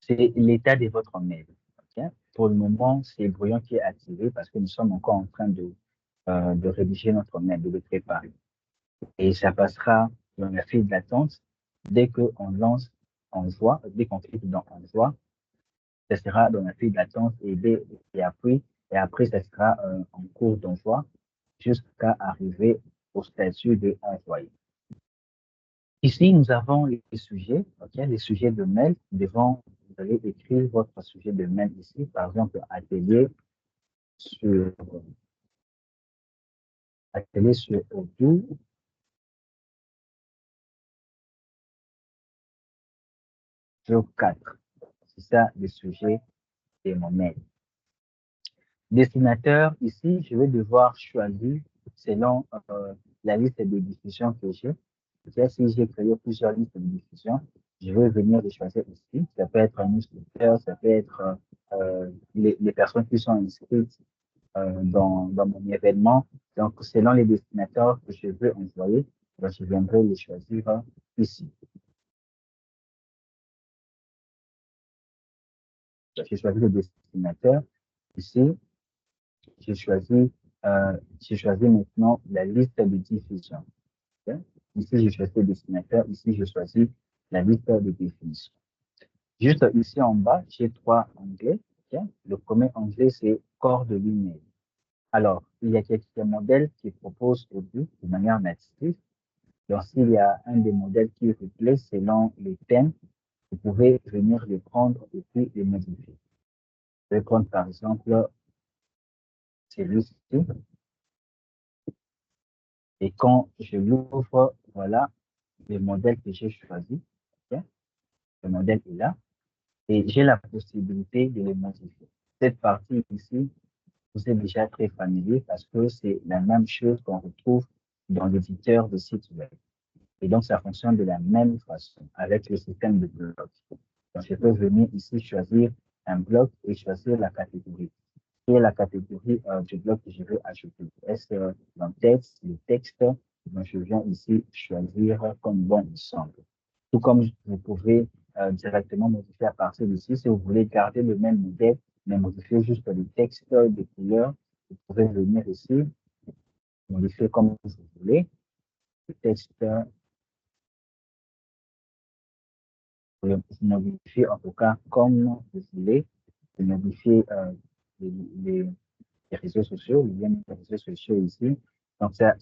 c'est l'état de votre mail. Okay? Pour le moment, c'est Brouillon qui est activé parce que nous sommes encore en train de rédiger notre mail, de le préparer. Et ça passera dans la file d'attente dès qu'on lance Envoi, dès qu'on clique dans Envoi, ça sera dans la file d'attente et après, ça sera en cours d'envoi jusqu'à arriver au statut de envoyé. Ici, nous avons les sujets, okay, les sujets de mail. Vous allez écrire votre sujet de mail ici, par exemple, atelier sur Odoo. Sur 4. C'est ça le sujet de mon mail. Destinateur, ici, je vais devoir choisir selon la liste de diffusion que j'ai. Si j'ai créé plusieurs listes de diffusion, je vais venir les choisir ici. Ça peut être un newsletter, ça peut être les personnes qui sont inscrites dans mon événement. Donc, selon les destinataires que je veux envoyer, je viendrai les choisir ici. J'ai choisi le destinateur. Ici, j'ai choisi maintenant la liste de diffusion. Okay? Ici, j'ai choisi le destinateur. Ici, je choisis la liste de diffusion. Juste ici en bas, j'ai 3 onglets. Okay? Le premier onglet, c'est corps de l'email. Alors, il y a quelques modèles qui proposent au but de manière native. Donc, s'il y a un des modèles qui replace selon les thèmes, vous pouvez venir les prendre et puis les modifier. Je vais prendre par exemple celui-ci. Et quand je l'ouvre, voilà le modèle que j'ai choisi. Okay? le modèle est là et j'ai la possibilité de le modifier. Cette partie ici, vous êtes déjà très familier parce que c'est la même chose qu'on retrouve dans l'éditeur de site web. Et donc, ça fonctionne de la même façon avec le système de blocs. Donc, je peux venir ici choisir un bloc et choisir la catégorie. Quelle est la catégorie du bloc que je veux ajouter? Est-ce l'entête, le texte? Donc, je viens ici choisir comme bon me semble. Tout comme vous pouvez directement modifier à partir d'ici, si vous voulez garder le même modèle, mais modifier juste le texte, les couleurs, vous pouvez venir ici, modifier comme vous voulez. Le texte, vous le modifiez en tout cas comme vous voulez. Vous modifiez les, les, les réseaux sociaux, les liens des réseaux sociaux ici. Donc, ça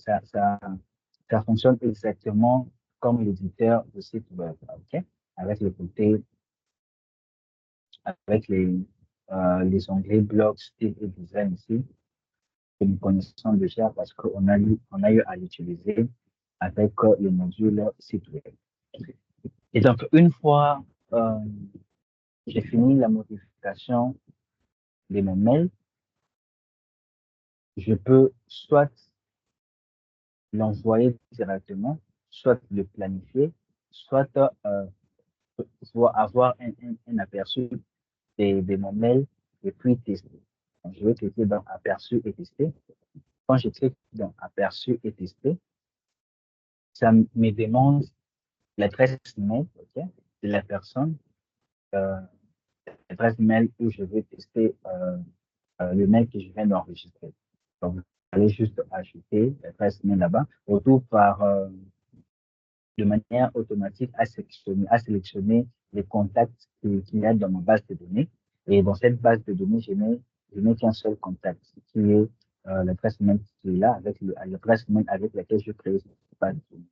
fonctionne exactement comme l'éditeur de site web, OK? Avec le côté, avec les onglets blogs, style et design ici, que nous connaissons déjà parce on a eu à l'utiliser avec le module site web. Et donc, une fois j'ai fini la modification de mon mail, je peux soit l'envoyer directement, soit le planifier, soit avoir un aperçu de mon mail et puis tester. Donc, je vais cliquer dans aperçu et tester. Quand je clique dans aperçu et tester, ça me demande l'adresse mail, okay, de la personne, euh, l'adresse mail où je vais tester le mail que je viens d'enregistrer. Donc, vous allez juste ajouter l'adresse mail là-bas, autour par de manière automatique à sélectionner les contacts qu'il y a dans ma base de données. Et dans cette base de données, je n'ai qu'un seul contact, qui est l'adresse mail qui est là, avec l'adresse mail avec laquelle je crée cette base de données.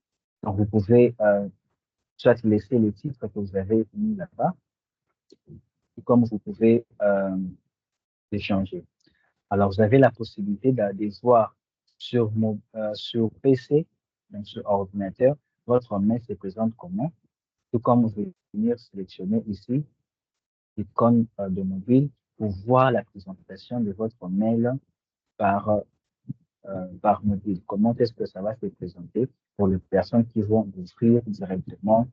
Donc, vous pouvez soit laisser le titre que vous avez mis là-bas, comme vous pouvez les changer. Alors, vous avez la possibilité de voir sur PC, donc sur ordinateur, votre mail se présente comment. Tout comme vous pouvez venir sélectionner ici l'icône de mobile pour voir la présentation de votre mail par mobile. Comment est-ce que ça va se présenter pour les personnes qui vont l'ouvrir directement,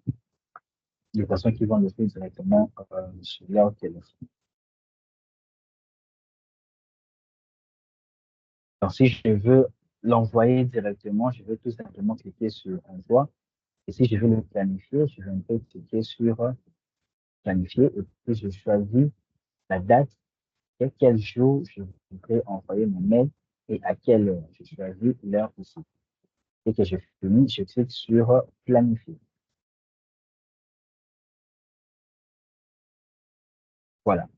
sur leur téléphone. Alors, si je veux l'envoyer directement, je vais tout simplement cliquer sur Envoi. Et si je veux le planifier, je vais cliquer sur Planifier et puis je choisis la date et quel jour je voudrais envoyer mon mail et à quelle heure. Je choisis l'heure ici. Et que je finis, je clique sur Planifier. Voilà.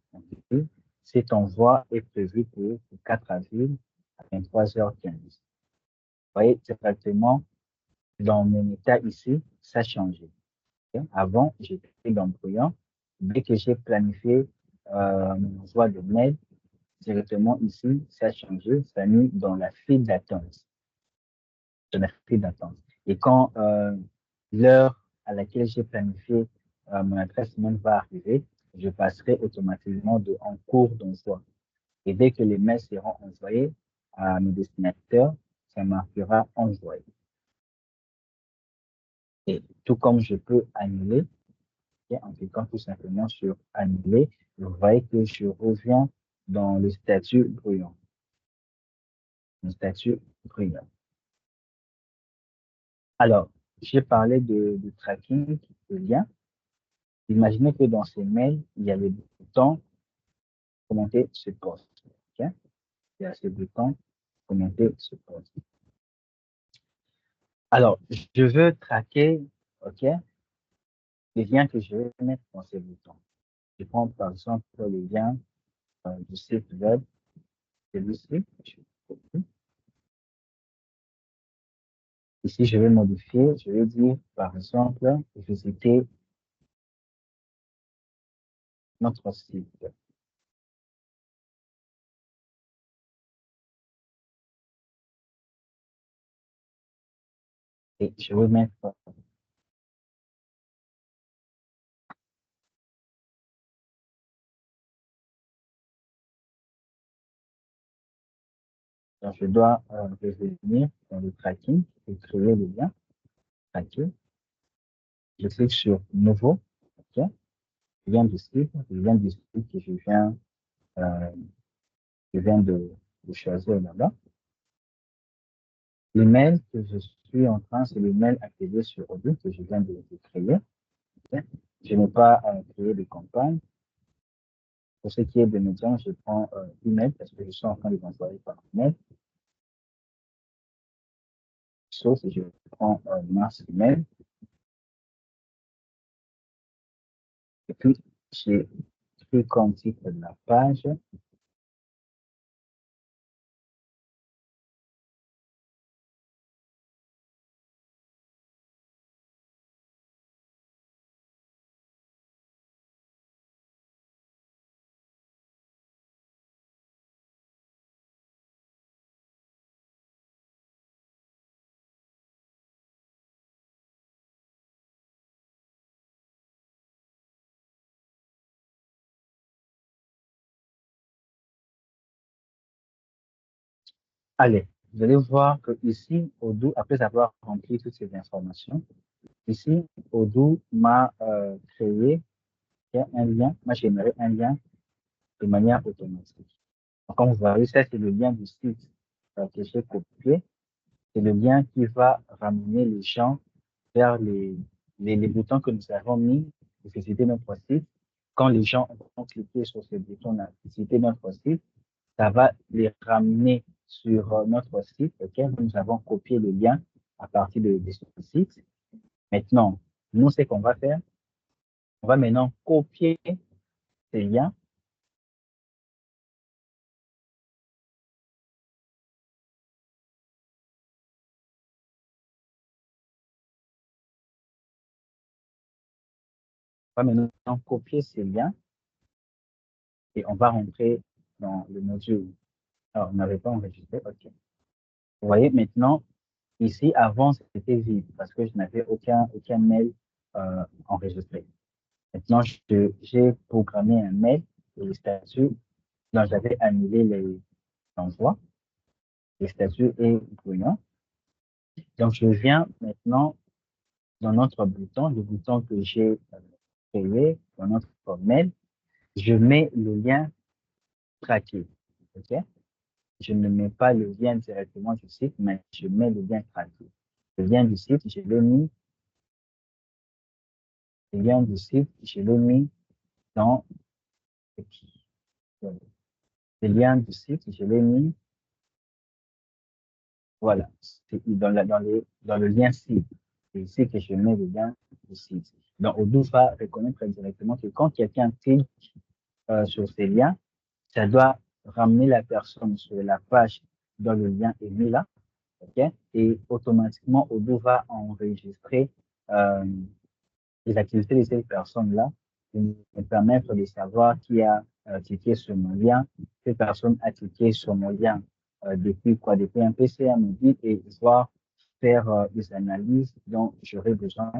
Cet envoi est prévu pour le 4 avril à 23h15. Vous voyez directement dans mon état ici, ça a changé. Avant, j'étais dans le brouillon. Dès que j'ai planifié mon envoi de mail, directement ici, ça a changé, ça a mis dans la file d'attente. Dans la file d'attente. Et quand l'heure à laquelle j'ai planifié mon adresse mail va arriver, je passerai automatiquement en cours d'envoi. Et dès que les mails seront envoyés à mes destinataires, ça marquera envoyé. Et tout comme je peux annuler, en cliquant tout simplement sur annuler, vous voyez que je reviens dans le statut brouillon. Le statut brouillon. Alors, j'ai parlé de tracking, de lien. Imaginez que dans ces mails, il y a le bouton commenter ce poste. Okay? Il y a ce bouton commenter ce poste. Alors, je veux traquer, OK, les liens que je vais mettre dans ces boutons. Je prends par exemple le lien du site web, celui-ci. Ici, je vais modifier, je vais dire, par exemple, visiter notre site. Et je vais mettre Donc, je dois revenir dans le tracking et créer le lien tracking. Je clique sur Nouveau. OK. Lien du site. Le lien du site que euh, je viens de choisir là-bas. L'email que je suis en train, c'est l'email activé sur Odoo que je viens de créer. OK. Je n'ai pas créé de campagne. Pour ce qui est de médias, je prends email parce que je suis en train de l'envoyer par email. Sauf si je prends mass email. Et puis, j'ai pris comme titre de la page. Allez, vous allez voir que ici, Odoo, après avoir rempli toutes ces informations, ici, Odoo m'a créé un lien, m'a généré un lien de manière automatique. Donc, comme vous voyez, ça, c'est le lien du site que j'ai copié. C'est le lien qui va ramener les gens vers les boutons que nous avons mis pour visiter notre site. Quand les gens vont cliquer sur ces boutons-là, visiter notre site, ça va les ramener sur notre site, auquel nous avons copié le lien à partir de ce site. Maintenant, nous, ce qu'on va faire, on va maintenant copier ces liens. On va maintenant copier ces liens et on va rentrer dans le module. Alors, on n'avait pas enregistré, OK. Vous voyez, maintenant, ici, avant, c'était vide parce que je n'avais aucun mail enregistré. Maintenant, j'ai programmé un mail et le statut dont j'avais annulé les envois. Le statut est brouillon. Donc, je viens maintenant dans notre bouton, le bouton que j'ai créé dans notre mail. Je mets le lien traqué. OK? Je ne mets pas le lien directement du site, mais je mets le lien traqué. Le lien du site, je l'ai mis. Le lien du site, je l'ai mis dans le lien du site, je l'ai mis, voilà, c'est dans le lien site. C'est ici que je mets le lien du site. Donc, Odoo va reconnaître directement que quand quelqu'un clique sur ces liens, ça doit ramener la personne sur la page dont le lien est mis là, ok? Et automatiquement, Odoo va enregistrer euh, les activités de cette personne-là et me permettre de savoir qui a cliqué sur mon lien, quelle personne a cliqué sur mon lien depuis quoi, depuis un PC à mobile et pouvoir faire des analyses dont j'aurai besoin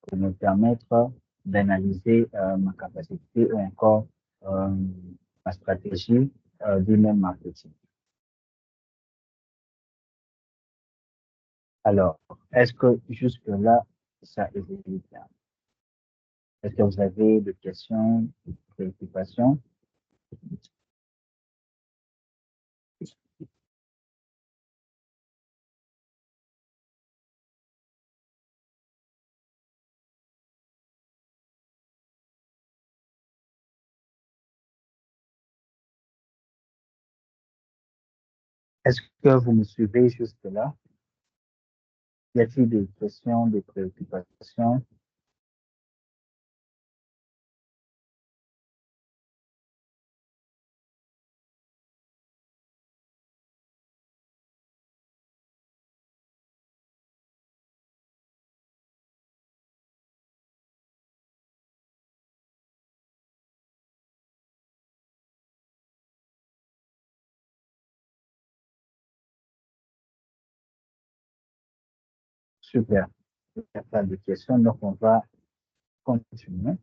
pour me permettre d'analyser ma capacité ou encore ma stratégie d'email marketing. Alors, est-ce que jusque-là, ça évolue bien? Est-ce que vous avez des questions, des préoccupations? Est-ce que vous me suivez jusque-là? Y a-t-il des questions, des préoccupations? Super. Il n'y a pas de questions, donc on va continuer.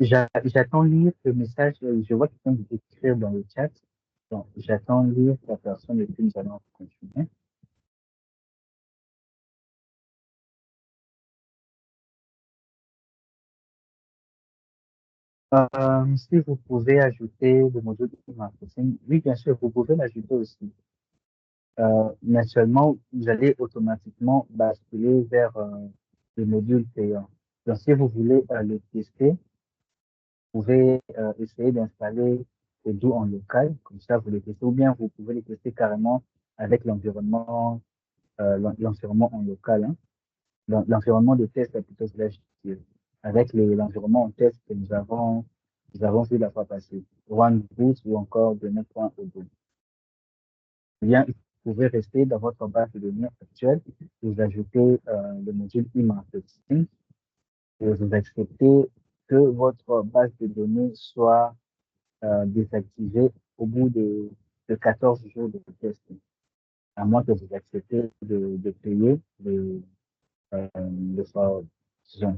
J'attends lire le message. Je vois quelqu'un qui écrire dans le chat. Donc, j'attends lire la personne et puis nous allons continuer. Si vous pouvez ajouter le module e-marketing, oui, bien sûr, vous pouvez l'ajouter aussi. Naturellement, vous allez automatiquement basculer vers le module payant. Donc, si vous voulez le tester, vous pouvez essayer d'installer Odoo en local, comme ça vous le testez, ou bien vous pouvez le tester carrément avec l'environnement en local, hein. L'environnement de test est plutôt dire, avec l'environnement en test que nous avons vu la fois passée, OneBoot ou encore Données.Odoo. Eh bien, vous pouvez rester dans votre base de données actuelle, vous ajoutez le module e-marketing et vous acceptez que votre base de données soit désactivée au bout de 14 jours de test, à moins que vous acceptez de payer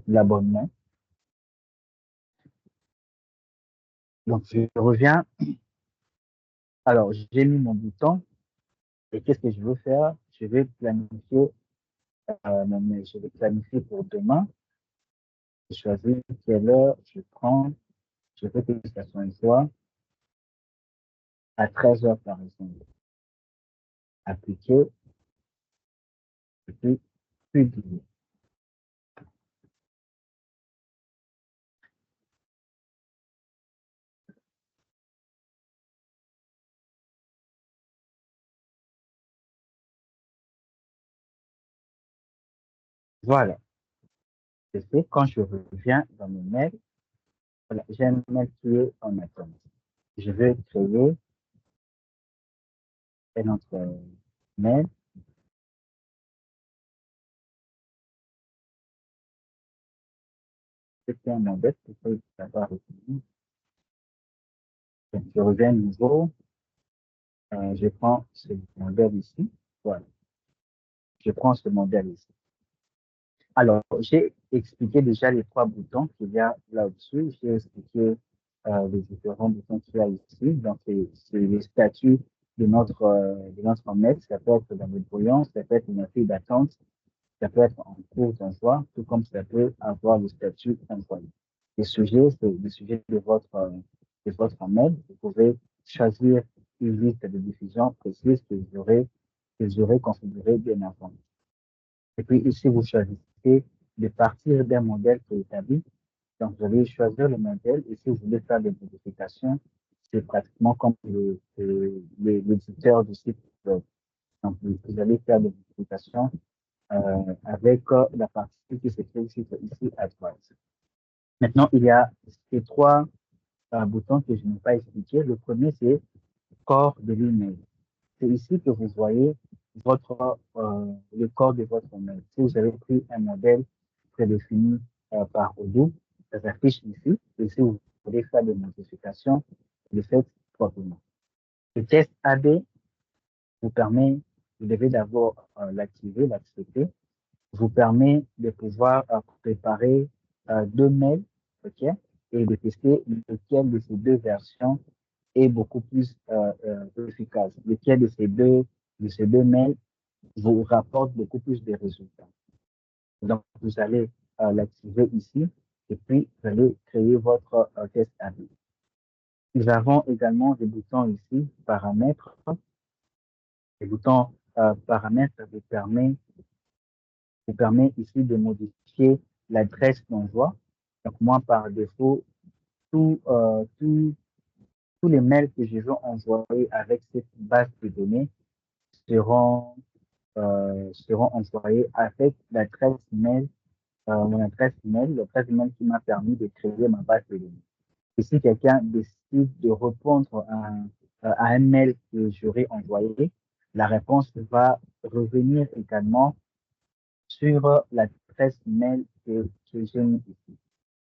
l'abonnement. Donc, je reviens. Alors, j'ai mis mon bouton et qu'est-ce que je veux faire? Je vais planifier, je vais planifier pour demain. Je choisis quelle heure je prends. Je veux que ça soit une fois à 13 heures par exemple. Appliquer et puis publier. Voilà. C'est fait. Quand je reviens dans mes mails, voilà, j'ai un mail qui est en attente. Je vais créer un autre mail. C'était un modèle pour que ça va retenir. Donc, je reviens à nouveau. Je prends ce modèle ici. Voilà. Je prends ce modèle ici. Alors, j'ai expliqué déjà les trois boutons qu'il y a là-dessus. J'ai expliqué les différents boutons qu'il y a ici. Donc, c'est les statuts de notre mail. Ça peut être dans le brouillon, ça peut être une file d'attente, ça peut être en cours d'envoi, tout comme ça peut avoir le statut envoyé. Les sujets, c'est le sujet de votre mail. Vous pouvez choisir une liste de diffusion précise que vous aurez configurée bien avant. Et puis ici, vous choisissez de partir d'un modèle qui est établi. Donc, vous allez choisir le modèle et si vous voulez faire des modifications, c'est pratiquement comme l'éditeur du site web. Donc, vous allez faire des modifications avec la partie qui se trouve ici à droite. Maintenant, il y a ces trois boutons que je n'ai pas expliqué. Le premier, c'est corps de l'email. C'est ici que vous voyez le corps de votre mail. Si vous avez pris un modèle prédéfini par Odoo, ça s'affiche ici. Et si vous voulez faire des modifications, vous le faites proprement. Le test AB vous permet, vous devez d'abord l'activer, l'accepter, vous permet de pouvoir préparer deux mails, ok, et de tester lequel de ces deux versions est beaucoup plus efficace, lequel de ces deux mails vous rapporte beaucoup plus de résultats. Donc, vous allez l'activer ici et puis vous allez créer votre test AB. Nous avons également des boutons ici, paramètres. Les boutons paramètres vous permet ici de modifier l'adresse d'envoi. Donc, moi, par défaut, tous tous les mails que je veux envoyer avec cette base de données seront, seront envoyés avec l'adresse mail qui m'a permis de créer ma base de données. Et si quelqu'un décide de répondre à un mail que j'aurais envoyé, la réponse va revenir également sur l'adresse mail que j'ai mis ici.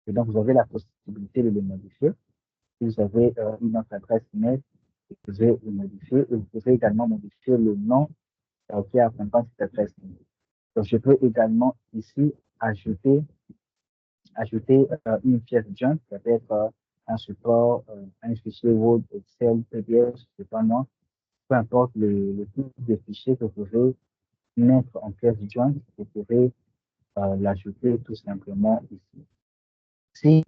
Et donc, vous avez la possibilité de le modifier. Si vous avez une autre adresse mail, vous pouvez le modifier et vous pouvez également modifier le nom qui accompagne cette adresse mail. Donc, je peux également ici ajouter ajouter une pièce jointe, ça peut être un support, un fichier Word, Excel, PDF, je sais pas moi, peu importe le type de fichier que vous pouvez mettre en pièce jointe, vous pouvez l'ajouter tout simplement ici. Si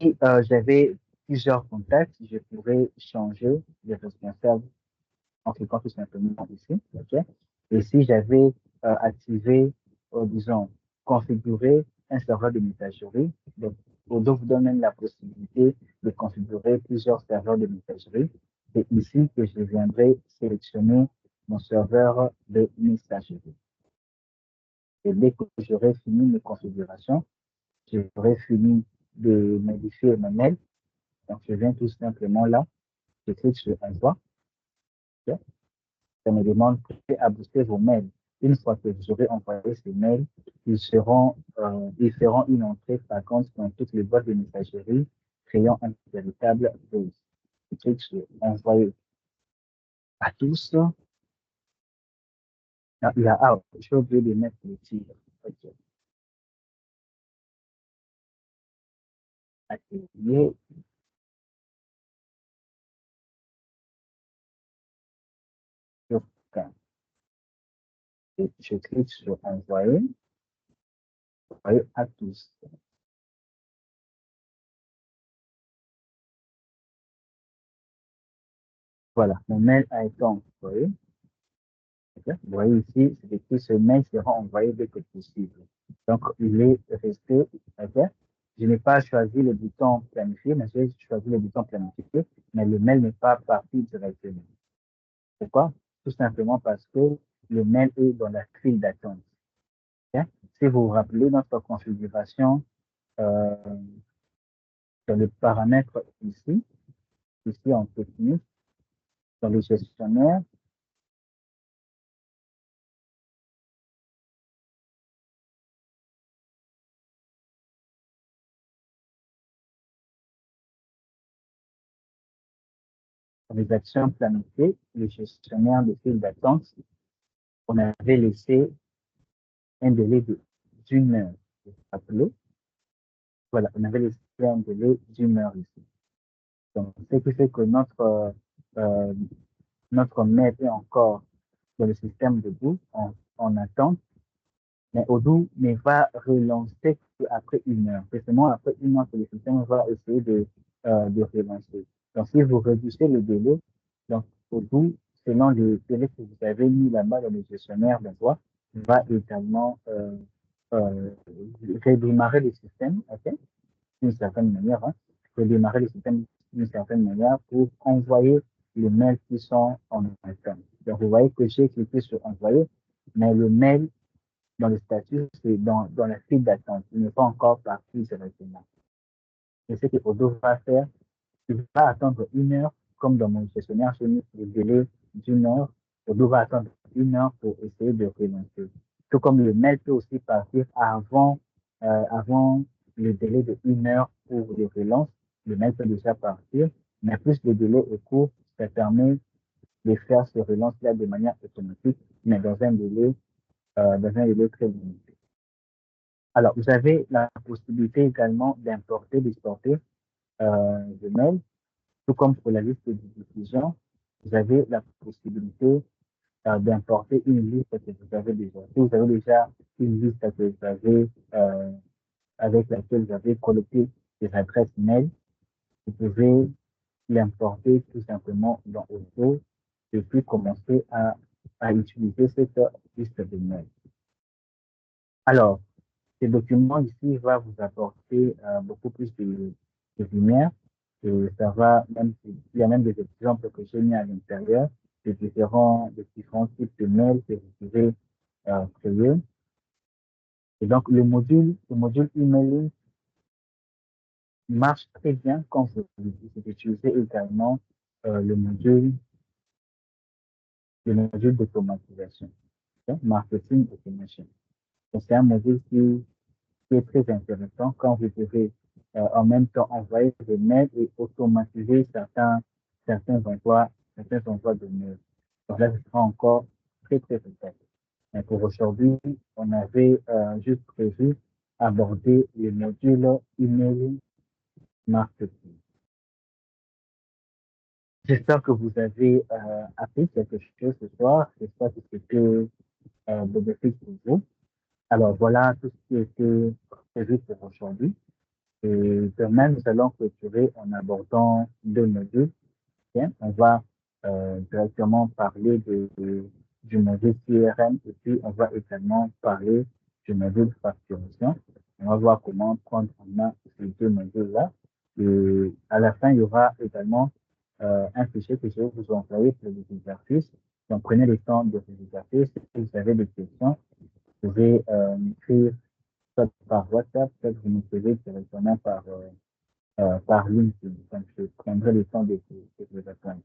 j'avais plusieurs contacts, je pourrais changer les responsables en cliquant tout simplement ici. Okay? Et si j'avais activé, disons, configuré un serveur de messagerie, donc Odoo vous donne même la possibilité de configurer plusieurs serveurs de messagerie. C'est ici que je viendrai sélectionner mon serveur de messagerie. Et dès que j'aurai fini mes configurations, j'aurai fini de modifier mes mails. Donc, je viens tout simplement là, je clique sur Envoi. Okay? Ça me demande à booster vos mails. Une fois que vous aurez envoyé ces mails, ils feront une entrée fréquente dans toutes les boîtes de messagerie, créant un véritable buzz. Je clique sur Envoyer à tous. Ah, j'ai oublié de mettre le titre. OK. Atelier. Et je clique sur Envoyer. Envoyer à tous. Voilà, mon mail a été envoyé. Okay. Vous voyez ici, c'est écrit ce mail sera envoyé dès que possible. Donc, il est resté, ok. Je n'ai pas choisi le bouton planifier, mais j'ai choisi le bouton planifier, mais le mail n'est pas parti directement. Pourquoi? Tout simplement parce que le mail est dans la file d'attente. Okay. Si vous vous rappelez notre configuration, euh, dans le paramètre ici en technique, dans le gestionnaire, dans les actions planifiées, le gestionnaire de file d'attente, on avait laissé un délai d'une heure. Vous vous rappelez? Voilà, on avait laissé un délai d'une heure ici. Donc, ce qui fait que euh, notre mail est encore dans le système de boot en attente, mais Odoo ne va relancer qu'après une heure. C'est seulement après une heure que le système va essayer de relancer. Donc, si vous réduisez le délai, donc Odoo, selon le délai que vous avez mis là-bas dans le gestionnaire d'envoi, va également euh, redémarrer le système, ok? D'une certaine manière, hein, redémarrer le système d'une certaine manière pour envoyer les mails qui sont en attente. Donc, vous voyez que j'ai cliqué sur envoyer, mais le mail dans le statut, c'est dans la file d'attente. Il n'est pas encore parti directement. Et ce que Odoo va faire, il va attendre une heure, comme dans mon gestionnaire, j'ai mis le délai d'une heure. Odoo va attendre une heure pour essayer de relancer. Tout comme le mail peut aussi partir avant le délai de une heure pour les relances. Le mail peut déjà partir, mais plus le délai est court, ça permet de faire ces relances-là de manière automatique, mais dans un délai très limité. Alors, vous avez la possibilité également d'importer, d'exporter des mails, tout comme pour la liste de diffusion. Vous avez la possibilité d'importer une liste que vous avez déjà. Si vous avez déjà une liste que vous avez, avec laquelle vous avez collecté des adresses mail, vous pouvez l'importer tout simplement dans Odoo et puis commencer à utiliser cette liste de mails. Alors, ce document ici va vous apporter beaucoup plus de lumière et ça va même, il y a même des exemples que j'ai mis à l'intérieur de différents types de mails que vous pouvez créer. Et donc, le module emailing marche très bien quand vous utilisez également le module d'automatisation, okay? Marketing automation. Donc, c'est un module qui est très intéressant quand vous pouvez en même temps envoyer des mails et automatiser certains envois de mails. Donc là, ce sera encore très, très efficace. Mais pour aujourd'hui, on avait juste prévu aborder le module email marketing. J'espère que vous avez appris quelque chose ce soir. J'espère que c'était bénéfique pour vous. Alors voilà tout ce qui était prévu pour aujourd'hui. Et demain, nous allons clôturer en abordant deux modules. Bien, on va directement parler du module CRM et puis on va également parler du module facturation. On va voir comment prendre en main ces deux modules-là. Et à la fin, il y aura également un fichier que je vais vous envoyer pour les exercices. Donc, prenez le temps de ces exercices. Si vous avez des questions, vous pouvez m'écrire soit par WhatsApp, soit vous m'écrivez directement par LinkedIn. Donc, je prendrai le temps de vous répondre.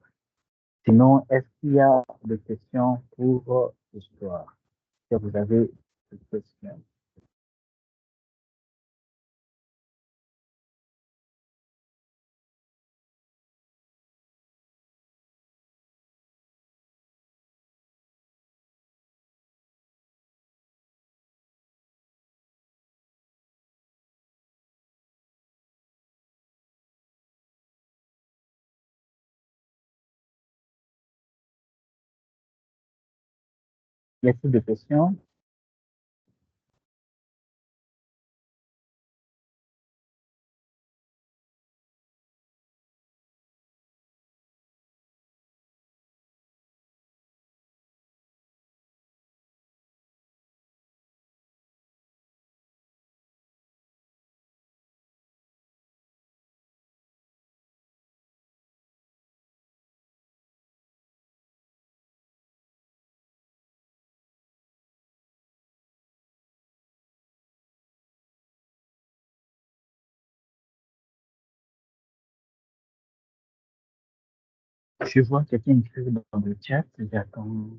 Sinon, est-ce qu'il y a des questions pour ce soir? Est-ce que vous avez des questions? Y a-t-il des questions? Je vois quelqu'un écrire dans le chat, j'attends.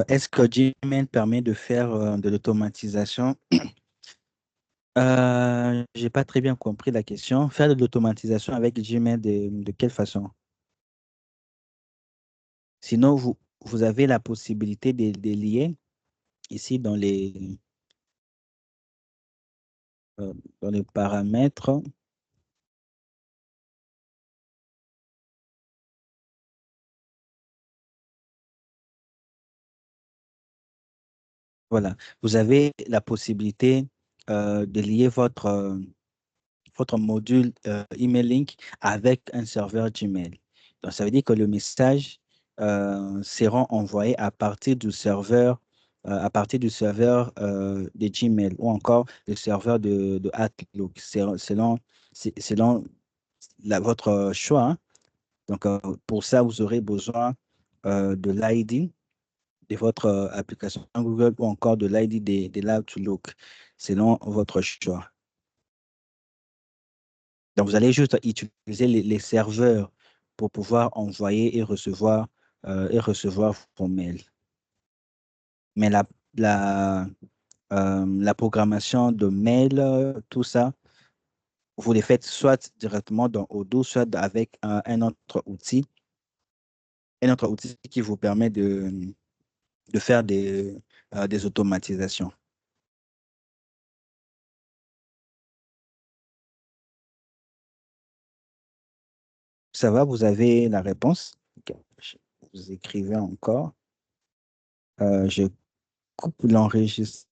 Est-ce que Gmail permet de faire de l'automatisation? J'ai pas très bien compris la question. Faire de l'automatisation avec Gmail de quelle façon? Sinon, vous avez la possibilité de lier ici dans les paramètres. Voilà, vous avez la possibilité de lier votre module email link avec un serveur Gmail. Donc, ça veut dire que le message sera envoyé à partir du serveur de Gmail ou encore le serveur de Outlook, selon votre choix, hein. Donc, pour ça, vous aurez besoin de l'ID de votre application Google ou encore de l'ID de l'Outlook, selon votre choix. Donc, vous allez juste utiliser les serveurs pour pouvoir envoyer et recevoir vos mails. Mais la programmation de mails, tout ça, vous les faites soit directement dans Odoo, soit avec un autre outil qui vous permet de faire des automatisations. Ça va, vous avez la réponse? Ok. Vous écrivez encore. Je coupe l'enregistrement.